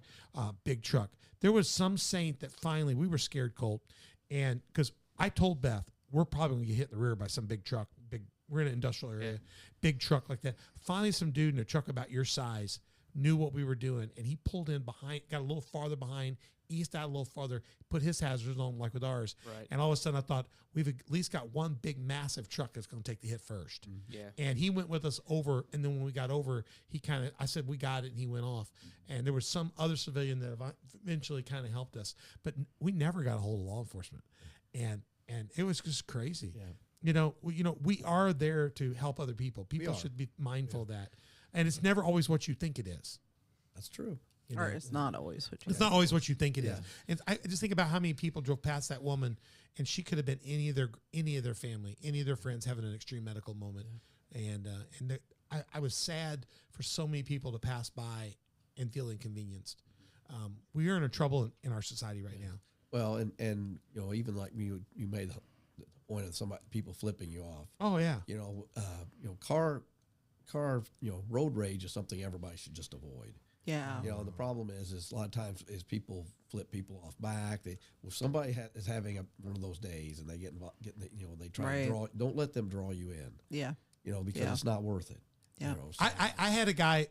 big truck. There was some saint that finally, we were scared, Colt, and because I told Beth, we're probably going to get hit in the rear by some big truck. We're in an industrial area, big truck like that. Finally, some dude in a truck about your size knew what we were doing, and he pulled in behind, got a little farther behind, eased out a little farther, put his hazards on like with ours. Right. And all of a sudden I thought, we've at least got one big massive truck that's going to take the hit first. Yeah. And he went with us over, and then when we got over, I said, we got it, and he went off. And there was some other civilian that eventually kind of helped us. But we never got a hold of law enforcement. And it was just crazy. Yeah. We are there to help other people. People should be mindful of that. And it's never always what you think it is. That's true. Or it's not always what you It's not always what you think it is. Yeah. And I just think about how many people drove past that woman, and she could have been any of their family, any of their friends having an extreme medical moment. Yeah. And I was sad for so many people to pass by and feel inconvenienced. We are in a trouble in our society right now. Well, and even like you made the point of people flipping you off. Oh yeah. Car road rage is something everybody should just avoid. Yeah. The problem is a lot of times is people flip people off back. If somebody is having one of those days and they get involved, they try to draw. Don't let them draw you in. Yeah. Because it's not worth it. Yeah. I had a guy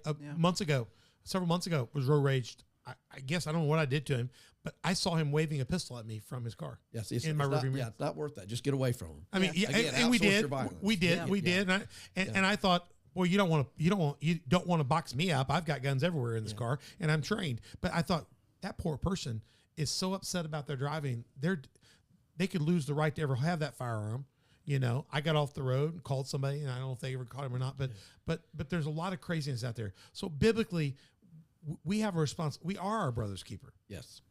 several months ago, was road raged. I guess I don't know what I did to him, but I saw him waving a pistol at me from his car. Yes, in my rearview mirror. It's not worth that. Just get away from him. I mean, Again, and we did. we did. And I thought, well, you don't want to box me up. I've got guns everywhere in this car, and I'm trained. But I thought that poor person is so upset about their driving. they could lose the right to ever have that firearm. You know, I got off the road and called somebody, and I don't know if they ever caught him or not, but there's a lot of craziness out there. So biblically, we have a response. We are our brother's keeper. Yes.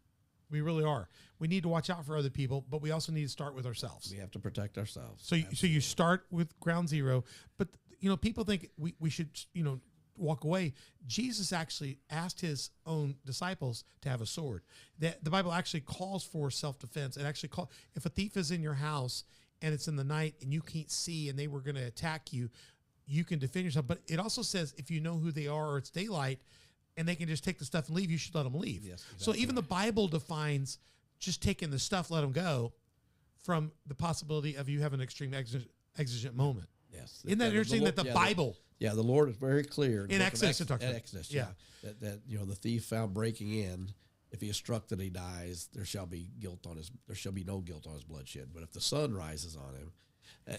We really are. We need to watch out for other people, but we also need to start with ourselves. We have to protect ourselves. So you start with ground zero, but you know, people think we should, you know, walk away. Jesus actually asked his own disciples to have a sword. That the Bible actually calls for self-defense. It actually if a thief is in your house and it's in the night and you can't see and they were going to attack you, you can defend yourself. But it also says if you know who they are or it's daylight and they can just take the stuff and leave, you should let them leave. Yes, exactly. So even the Bible defines just taking the stuff, let them go, from the possibility of you having an extreme exigent moment. Yes. Isn't that interesting that the Bible... Yeah, the Lord is very clear. In Exodus, it talks about Exodus, yeah. That you know, the thief found breaking in, if he is struck that he dies, there shall be no guilt on his bloodshed. But if the sun rises on him,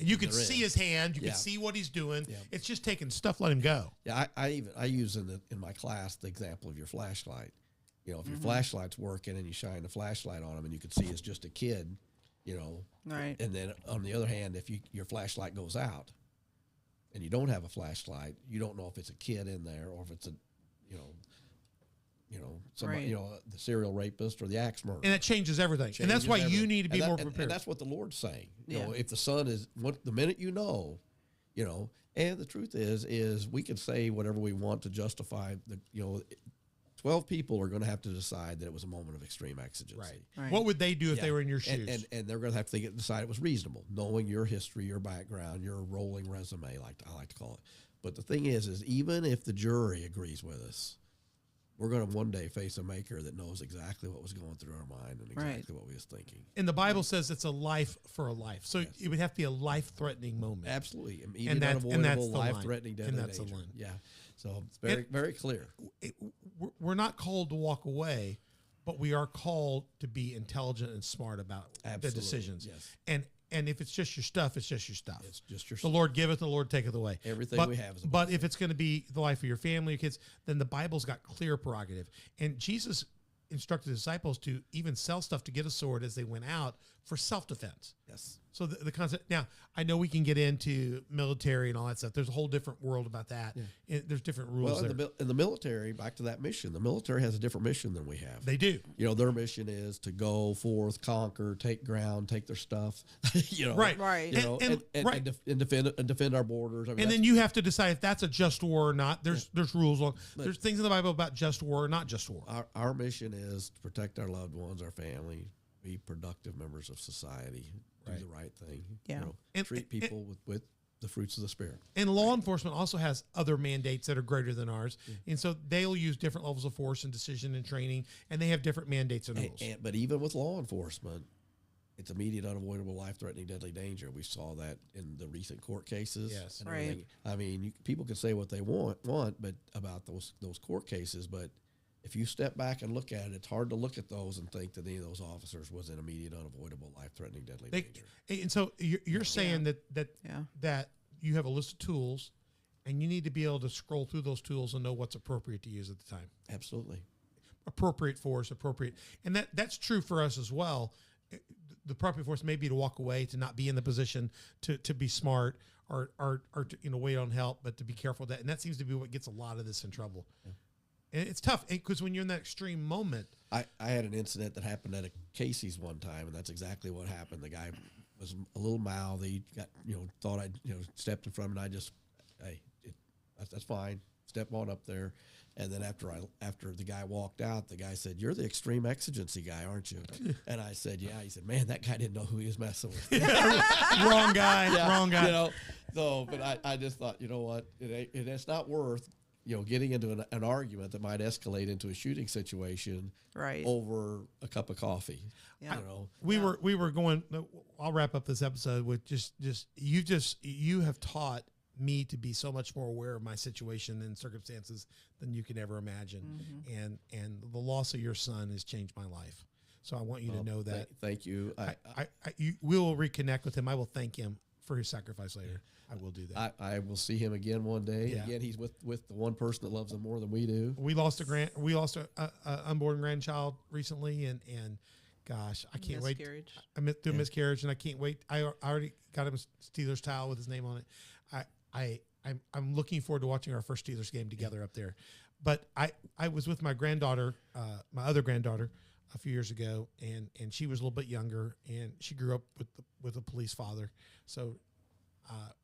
you can see his hand, you can see what he's doing. Yeah. It's just taking stuff, let him go. Yeah, I use in my class the example of your flashlight. You know, if your flashlight's working and you shine the flashlight on him and you can see it's just a kid, you know. Right. And then on the other hand, if your flashlight goes out and you don't have a flashlight, you don't know if it's a kid in there or if it's a, somebody, right. The serial rapist or the axe murderer. And it changes everything. And that's why you need to be more prepared. And that's what the Lord's saying. You know, if the sun is, the minute you know, and the truth is we can say whatever we want to justify 12 people are going to have to decide that it was a moment of extreme exigency. Right. What would they do if they were in your shoes? And they're going to have to decide it was reasonable, knowing your history, your background, your rolling resume, like I like to call it. But the thing is even if the jury agrees with us, we're going to one day face a maker that knows exactly what was going through our mind and exactly what we was thinking. And the Bible says it's a life for a life. So it would have to be a life-threatening moment. Absolutely. Immediate, unavoidable, life-threatening, deadly danger. The line. Yeah. So it's very clear. We're not called to walk away, but we are called to be intelligent and smart about the decisions. Yes. And if it's just your stuff, it's just your stuff. It's just your The stuff. Lord giveth, the Lord taketh away. Everything we have is a But if it's going to be the life of your family, your kids, then the Bible's got clear prerogative. And Jesus instructed the disciples to even sell stuff to get a sword as they went out for self-defense. Yes. So the concept, now, I know we can get into military and all that stuff. There's a whole different world about that. Yeah. There's different rules there. In the military, back to that mission, the military has a different mission than we have. They do. Their mission is to go forth, conquer, take ground, take their stuff. Right. And defend our borders. I mean, and then you have to decide if that's a just war or not. There's rules. There's things in the Bible about just war or not just war. Our mission is to protect our loved ones, our family, be productive members of society, do the right thing. Yeah. Treat people with the fruits of the Spirit. And law enforcement also has other mandates that are greater than ours. And so they'll use different levels of force and decision and training, and they have different mandates and rules. But even with law enforcement, it's immediate, unavoidable, life-threatening, deadly danger. We saw that in the recent court cases. Yes. And everything. I mean, people can say what they want, but about those court cases, but if you step back and look at it, it's hard to look at those and think that any of those officers was in immediate, unavoidable, life-threatening, deadly danger. And so you're saying that you have a list of tools, and you need to be able to scroll through those tools and know what's appropriate to use at the time. Absolutely. Appropriate force, appropriate. And that's true for us as well. The appropriate force may be to walk away, to not be in the position to be smart or to, wait on help, but to be careful of that. And that seems to be what gets a lot of this in trouble. Yeah. And it's tough because when you're in that extreme moment. I had an incident that happened at a Casey's one time, and that's exactly what happened. The guy was a little mouthy, got thought I stepped in front of him, and I just, that's fine, step on up there. And then after the guy walked out, the guy said, "You're the extreme exigency guy, aren't you?" And I said, "Yeah." He said, "Man, that guy didn't know who he was messing with." Wrong guy. Wrong guy. But I just thought, you know what? It's not worth getting into an argument that might escalate into a shooting situation over a cup of coffee. Yeah. We were going. I'll wrap up this episode with you have taught me to be so much more aware of my situation and circumstances than you could ever imagine. Mm-hmm. And the loss of your son has changed my life. So I want you to know that. Thank you. We will reconnect with him. I will thank him for his sacrifice later. I will do that. I will see him again one day. Yeah. Again, he's with the one person that loves him more than we do. We lost a unborn grandchild recently, and gosh, I can't wait. Miscarriage. I went through miscarriage, and I can't wait. I already got him a Steelers towel with his name on it. I'm looking forward to watching our first Steelers game together up there. But I was with my granddaughter, my other granddaughter, a few years ago, and she was a little bit younger, and she grew up with a police father. So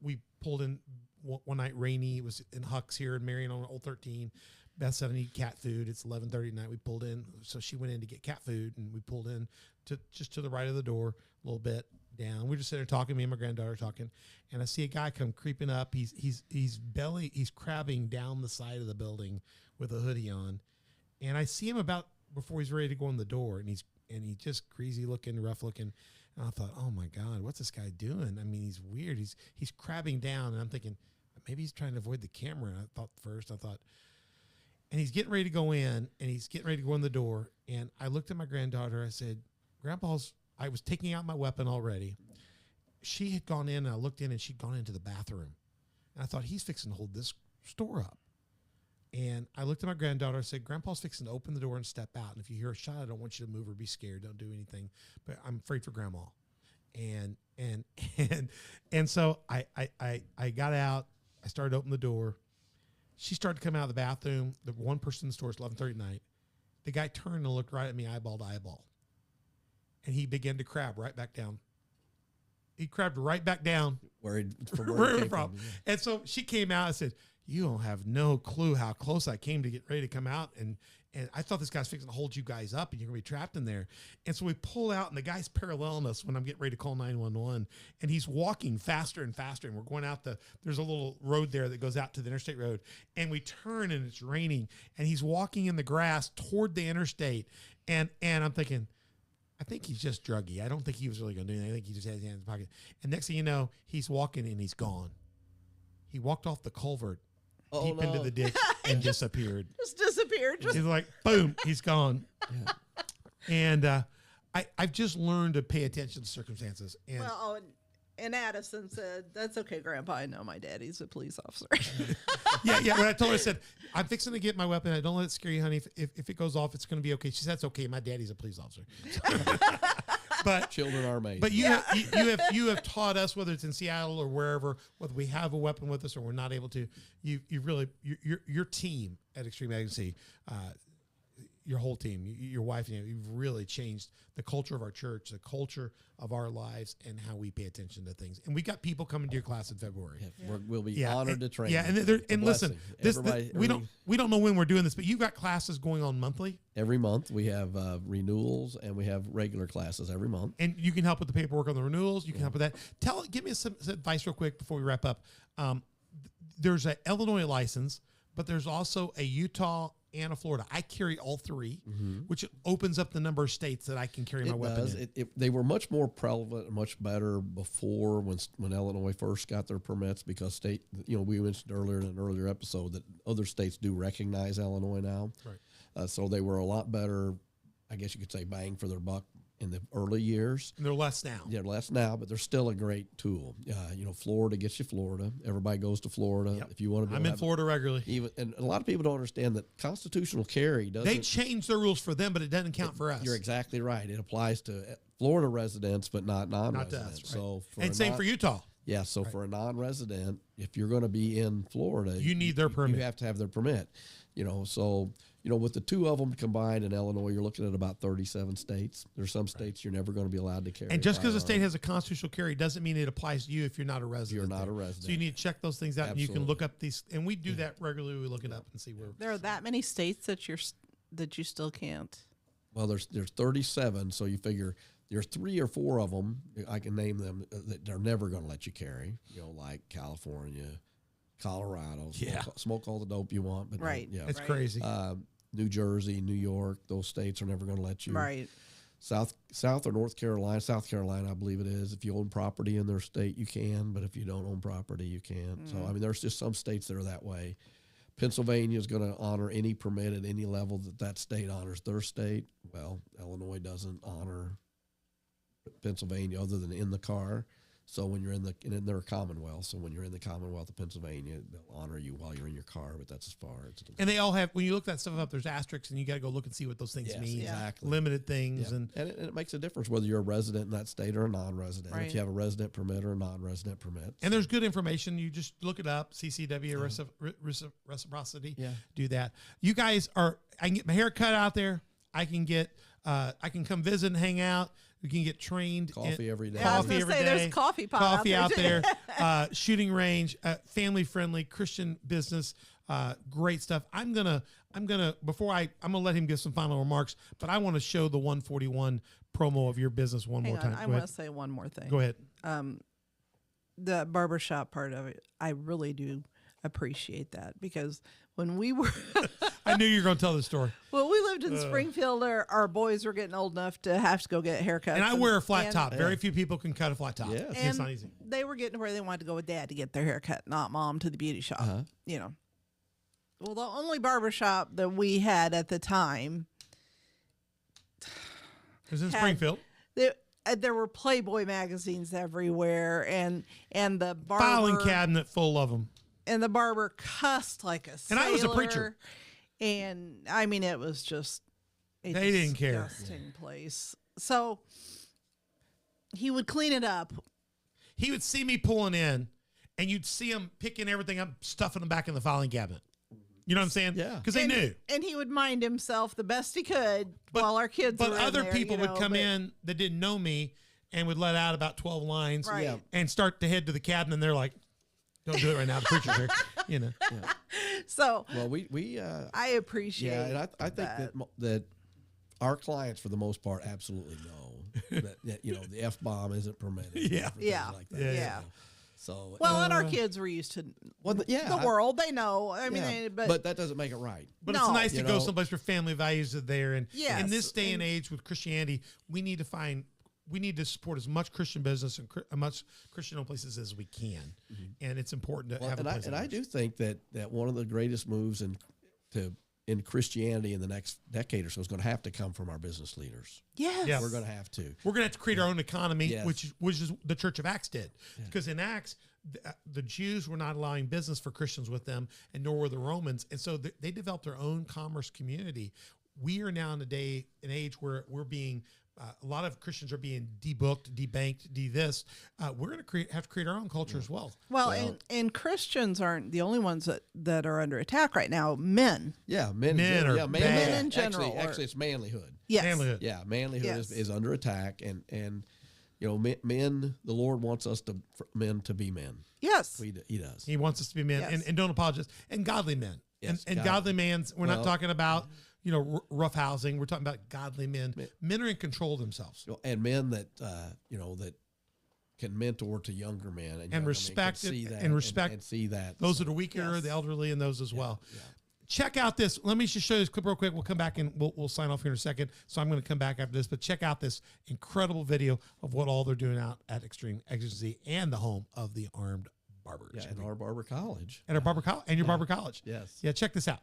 we pulled in one night, rainy. It was in Hucks here in Marion on Old 13. Beth said, I need cat food. It's 11:30 at night. We pulled in. So she went in to get cat food, and we pulled in just to the right of the door a little bit down. We just sitting there talking, me and my granddaughter talking, and I see a guy come creeping up. He's crabbing down the side of the building with a hoodie on. And I see him about before he's ready to go in the door, and he's just greasy looking, rough looking. And I thought, oh my God, what's this guy doing? I mean, he's weird. He's crabbing down, and I'm thinking maybe he's trying to avoid the camera. And I thought, and he's getting ready to go in, and he's getting ready to go in the door. And I looked at my granddaughter. I said, I was taking out my weapon already. She had gone in, and I looked in, and she'd gone into the bathroom. And I thought, he's fixing to hold this store up. And I looked at my granddaughter. I said, Grandpa's fixing to open the door and step out. And if you hear a shot, I don't want you to move or be scared. Don't do anything. But I'm afraid for Grandma. And so I got out. I started opening the door. She started to come out of the bathroom. The one person in the store is 11:30 at night. The guy turned and looked right at me, eyeball to eyeball. And he began to crab right back down. He crabbed right back down. Where he From. came from. Yeah. And so she came out and said, you don't have no clue how close I came to get ready to come out. And I thought this guy's fixing to hold you guys up, and you're going to be trapped in there. And so we pull out, and the guy's paralleling us when I'm getting ready to call 911. And he's walking faster and faster. And we're going out there's a little road there that goes out to the interstate road. And we turn, and it's raining. And he's walking in the grass toward the interstate. And I'm thinking, I think he's just druggy. I don't think he was really going to do anything. I think he just had his hands in his pocket. And next thing you know, he's walking, and he's gone. He walked off the culvert deep into the ditch and disappeared. Just disappeared. He's like, boom, he's gone. Yeah. And I've just learned to pay attention to circumstances. And and Addison said, that's okay, Grandpa. I know my daddy's a police officer. yeah. When I told her, I said, I'm fixing to get my weapon. I don't let it scare you, honey. If it goes off, it's going to be okay. She said, it's okay. My daddy's a police officer. But children are amazing. But you have taught us, whether it's in Seattle or wherever, whether we have a weapon with us or we're not able to. Your team at Extreme Agency, your whole team, your wife, you've really changed the culture of our church, the culture of our lives, and how we pay attention to things. And we got people coming to your class in February. Yeah. We'll be honored to train. Yeah, and listen, we don't know when we're doing this, but you've got classes going on monthly. Every month we have renewals, and we have regular classes every month. And you can help with the paperwork on the renewals. You can help with that. Give me some advice real quick before we wrap up. There's an Illinois license, but there's also a Utah and a Florida. I carry all three, which opens up the number of states that I can carry my weapon in. They were much more prevalent and much better before when Illinois first got their permits, because we mentioned earlier in an earlier episode that other states do recognize Illinois now. Right. So they were a lot better, I guess you could say, bang for their buck in the early years. And they're less now. Yeah, less now, but they're still a great tool. Florida gets you Florida. Everybody goes to Florida. Yep. If you want to, I'm in Florida regularly. And a lot of people don't understand that constitutional carry doesn't. They change the rules for them, but it doesn't count for us. You're exactly right. It applies to Florida residents, but not non-residents. Not to us, right. So same for Utah. Yeah, so for a non-resident, if you're going to be in Florida, you need their permit. You have to have their permit. With the two of them combined in Illinois, you're looking at about 37 states. There's some states you're never going to be allowed to carry. And just because a state has a constitutional carry doesn't mean it applies to you if you're not a resident. You're not a resident. So you need to check those things out, and you can look up these. And we do that regularly. We look it up and see where. There are that many states that you still can't. Well, there's 37, so you figure there's 3 or 4 of them. I can name them that they're never going to let you carry. Like California, Colorado. Smoke all the dope you want, but right. It's crazy. New Jersey, New York, those states are never going to let you. Right. South or North Carolina, I believe it is. If you own property in their state, you can, but if you don't own property, you can't. So, there's just some states that are that way. Pennsylvania is going to honor any permit at any level that state honors their state. Well, Illinois doesn't honor Pennsylvania other than in the car. So when you're in they're a Commonwealth. So when you're in the Commonwealth of Pennsylvania, they'll honor you while you're in your car. But that's as far as. And they all have, when you look that stuff up, there's asterisks, and you got to go look and see what those things Yes, mean. exactly. Limited things, Yeah. and it makes a difference whether you're a resident in that state or a non-resident. Right. If you have a resident permit or a non-resident permit. and there's good information. You just look it up. CCW reciprocity. Yeah. Do that. You guys are. I can get my hair cut out there. I can get. I can come visit and hang out. We can get trained. Coffee every day. Yeah, I was Coffee gonna every say, day. there's coffee pot Coffee out out there. there. Shooting range. Family friendly Christian business. Great stuff. I'm gonna let him give some final remarks, but I want to show the 141 promo of your business one Hang more on, time. I Go want ahead. to say one more thing. Go ahead. The barbershop part of it, I really do appreciate that, because when we were I knew you were going to tell this story. when we lived in Springfield, our boys were getting old enough to have to go get haircuts. And I wear a flat and- top. Very few people can cut a flat top. Yes. It's not easy. They were getting to where they wanted to go with dad to get their hair cut, not mom to the beauty shop. You know. Well, the only barbershop that we had at the time, It was in had- Springfield. there were Playboy magazines everywhere, and the barber Filing cabinet full of them. and the barber cussed like a sailor. And I was a preacher. And I mean, it was just a They didn't care. disgusting place. So he would clean it up. He would see me pulling in, and you'd see him picking everything up, stuffing them back in the filing cabinet. You know what I'm saying? Yeah. Because they knew. And he would mind himself the best he could while our kids But were in other there, people you would know, come but- in that didn't know me and would let out about 12 lines Right. Yeah. and start to head to the cabinet, and they're like, don't do it right now. The preacher's here. You know. So Well, we I appreciate and I think that our clients, for the most part, absolutely know that the F-bomb isn't permitted. Yeah. different things Yeah. like that. Yeah. Yeah. So Well, and our kids were used to the world. They know. I mean, but that doesn't make it right. But No. it's nice to You go know? someplace where family values are there. And Yes, in this day and and- age with Christianity, we need to support as much Christian business and as much Christian places as we can. And it's important to have a place. I do think that one of the greatest moves in Christianity in the next decade or so is going to have to come from our business leaders. yes. Yeah. We're going to have to. We're going to have to create our own economy, Yes. which is the Church of Acts did. Because in Acts, the Jews were not allowing business for Christians with them, and nor were the Romans. And so they developed their own commerce community. We are now in a day and age where we're being, a lot of Christians are being debooked, debanked, de-this. We're going to have to create our own culture as well. Well, and Christians aren't the only ones that are under attack right now. Men. Yeah, men are yeah, bad. Men in general are- Actually, it's manlyhood. Yes. Manlyhood. Yeah, manlyhood Yes. is under attack, and men. The Lord wants us men to be men. Yes. He does. He wants us to be men Yes. and don't apologize. And godly men. Yes, and godly. godly men, we're not Well- talking about, rough housing. We're talking about godly men. Men are in control of themselves. And men that that can mentor to younger men and younger men respect can it, see that and respect and see that Those that are weaker, Yes. the elderly, and those as well. yeah. Check out this. Let me just show you this clip real quick. We'll come back and we'll sign off here in a second. So I'm going to come back after this, but check out this incredible video of what all they're doing out at Extreme Exigency and the home of the armed barbers. Yeah, and our barber college. At our barber college and your barber college. Yes. Yeah, check this out.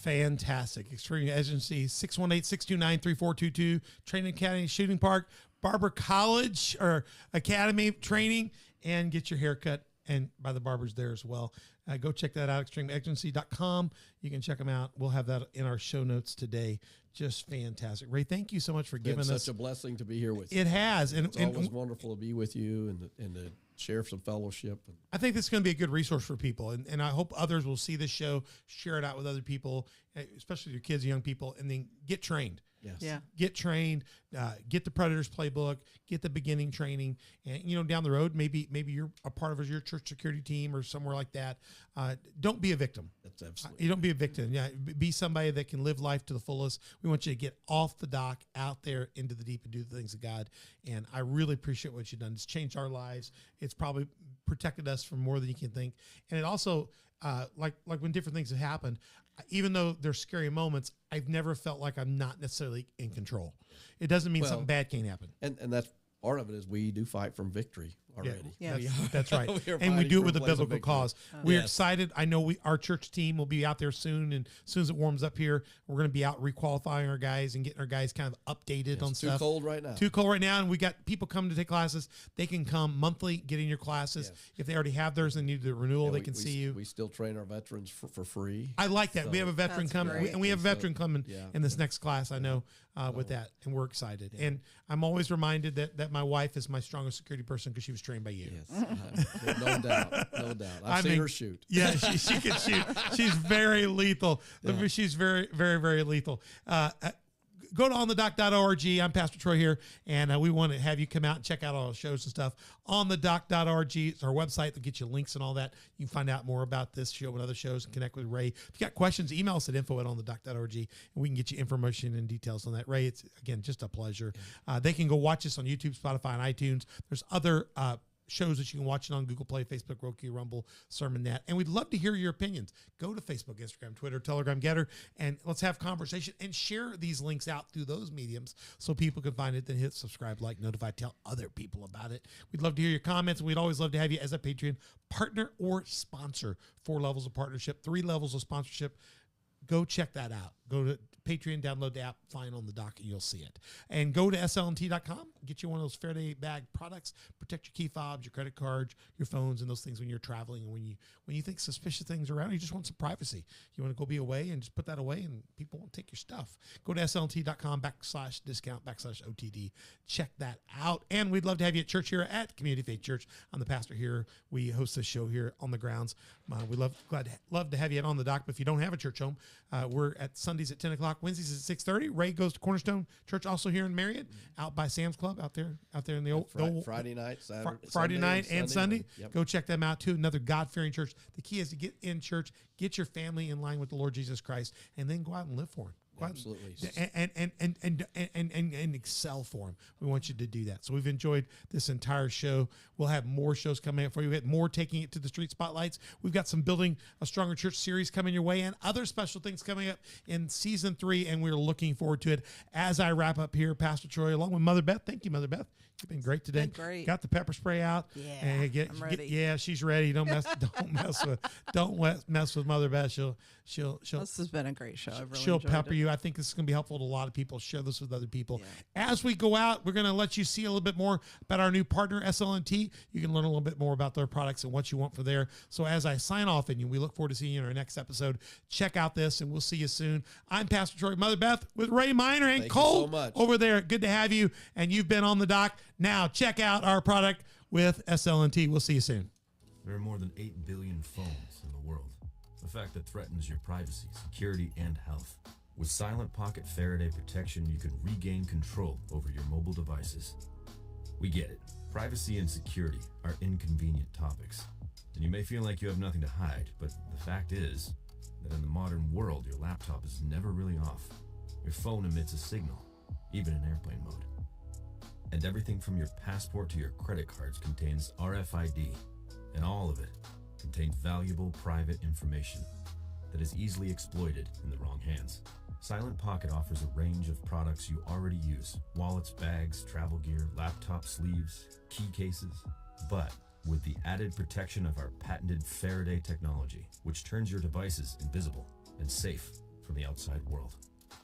Fantastic. Extreme Agency, 618-629-3422, Training Academy, Shooting Park, Barber College or Academy training, and get your hair cut and by the barbers there as well. Go check that out, extremeexigency.com. You can check them out. We'll have that in our show notes today. Just fantastic. Ray, thank you so much for giving us. It's such a blessing to be here with you. It has. It's always wonderful to be with you and to share some fellowship. I think this is going to be a good resource for people. And I hope others will see this show, share it out with other people, especially your kids, young people, and then get trained. Yes. Yeah. Get trained, get the Predators playbook, get the beginning training, and down the road, maybe you're a part of your church security team or somewhere like that. Don't be a victim. That's absolutely. You don't be a victim. Yeah, be somebody that can live life to the fullest. We want you to get off the dock, out there into the deep, and do the things of God. And I really appreciate what you've done. It's changed our lives. It's probably protected us from more than you can think. And it also, like when different things have happened, even though there's scary moments, I've never felt like I'm not necessarily in control. It doesn't mean something bad can't happen. And that's part of it is we do fight from victory already. Yeah. That's right. And we do it with a biblical cause. We're excited. I know our church team will be out there soon, and as soon as it warms up here, we're going to be out requalifying our guys and getting our guys kind of updated on stuff. Too cold right now. Too cold right now, and we got people coming to take classes. They can come monthly, get in your classes. Yes. If they already have theirs and need the renewal, they can see you. We still train our veterans for free. I like that. We have a veteran That's coming, great. and we have a veteran coming Yeah. in this next class, I know, with that, and we're excited. And I'm always reminded that my wife is my strongest security person because she was trained by you. Yes. No doubt. No doubt. I've seen her shoot. Yeah, she can shoot. She's very lethal. Yeah. She's very, very, very lethal. Go to onthedoc.org. I'm Pastor Troy here, and we want to have you come out and check out all the shows and stuff. Onthedoc.org. It's our website that gets you links and all that. You can find out more about this show and other shows and connect with Ray. If you got questions, email us at info@onthedoc.org, and we can get you information and details on that. Ray, it's, again, just a pleasure. They can go watch us on YouTube, Spotify, and iTunes. There's other shows that you can watch it on Google Play, Facebook, Roku, Rumble, SermonNet. And we'd love to hear your opinions. Go to Facebook, Instagram, Twitter, Telegram, Getter, and let's have conversation and share these links out through those mediums so people can find it. Then hit subscribe, like, notify, tell other people about it. We'd love to hear your comments. And we'd always love to have you as a Patreon partner or sponsor. 4 levels of partnership, 3 levels of sponsorship. Go check that out. Go to Patreon, download the app, find On the Dock, and you'll see it. And go to slnt.com, get you one of those Faraday bag products, protect your key fobs, your credit cards, your phones, and those things when you're traveling. And when you think suspicious things are around, you just want some privacy. You want to go be away and just put that away, and people won't take your stuff. Go to slnt.com/discount/OTD. Check that out. And we'd love to have you at church here at Community Faith Church. I'm the pastor here. We host this show here on the grounds. We love to have you at On the Dock. But if you don't have a church home, we're at Sundays at 10 o'clock, Wednesdays at 6:30. Ray goes to Cornerstone Church, also here in Marion, out by Sam's Club, out there in the old Friday night, Friday night and Sunday. Yep. Go check them out too. Another God-fearing church. The key is to get in church, get your family in line with the Lord Jesus Christ, and then go out and live for Him. Absolutely. And excel for Him. We want you to do that. So we've enjoyed this entire show. We'll have more shows coming up for you. We have more Taking It to the Street Spotlights. We've got some Building a Stronger Church series coming your way and other special things coming up in season 3, and we're looking forward to it. As I wrap up here, Pastor Troy, along with Mother Beth. Thank you, Mother Beth. You've been great today. Been great. Got the pepper spray out. Yeah, I'm ready. She's ready. Don't mess with Mother Beth. She'll This has been a great show. I've really she'll enjoyed pepper it. you. I think this is going to be helpful to a lot of people. Share this with other people. Yeah. As we go out, we're going to let you see a little bit more about our new partner, SLNT. You can learn a little bit more about their products and what you want for there. So as I sign off, and we look forward to seeing you in our next episode. Check out this, and we'll see you soon. I'm Pastor Troy, Mother Beth, with Ray Minor and Thank Cole you so much. over there. Good to have you, and you've been on the dock. Now check out our product with SLNT. We'll see you soon. There are more than 8 billion phones in the world, a fact that threatens your privacy, security, and health. With Silent Pocket Faraday protection, you can regain control over your mobile devices. We get it. Privacy and security are inconvenient topics, and you may feel like you have nothing to hide, but the fact is that in the modern world, your laptop is never really off. Your phone emits a signal, even in airplane mode. And everything from your passport to your credit cards contains RFID, and all of it contains valuable private information that is easily exploited in the wrong hands. Silent Pocket offers a range of products you already use: wallets, bags, travel gear, laptop sleeves, key cases, but with the added protection of our patented Faraday technology, which turns your devices invisible and safe from the outside world.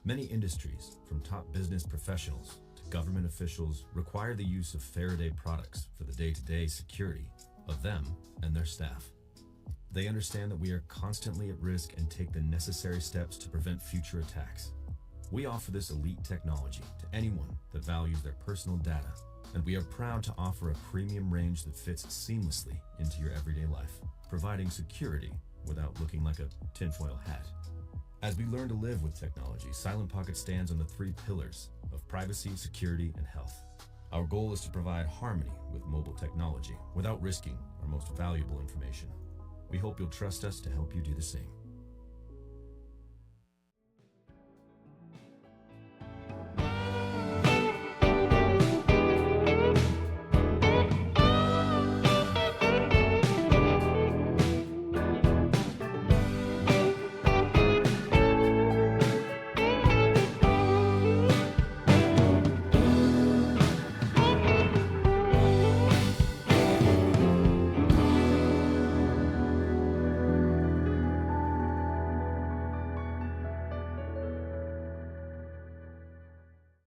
Many industries, from top business professionals to government officials, require the use of Faraday products for the day-to-day security of them and their staff. They understand that we are constantly at risk and take the necessary steps to prevent future attacks. We offer this elite technology to anyone that values their personal data, and we are proud to offer a premium range that fits seamlessly into your everyday life, providing security without looking like a tinfoil hat. As we learn to live with technology, Silent Pocket stands on the 3 pillars of privacy, security, and health. Our goal is to provide harmony with mobile technology without risking our most valuable information. We hope you'll trust us to help you do the same.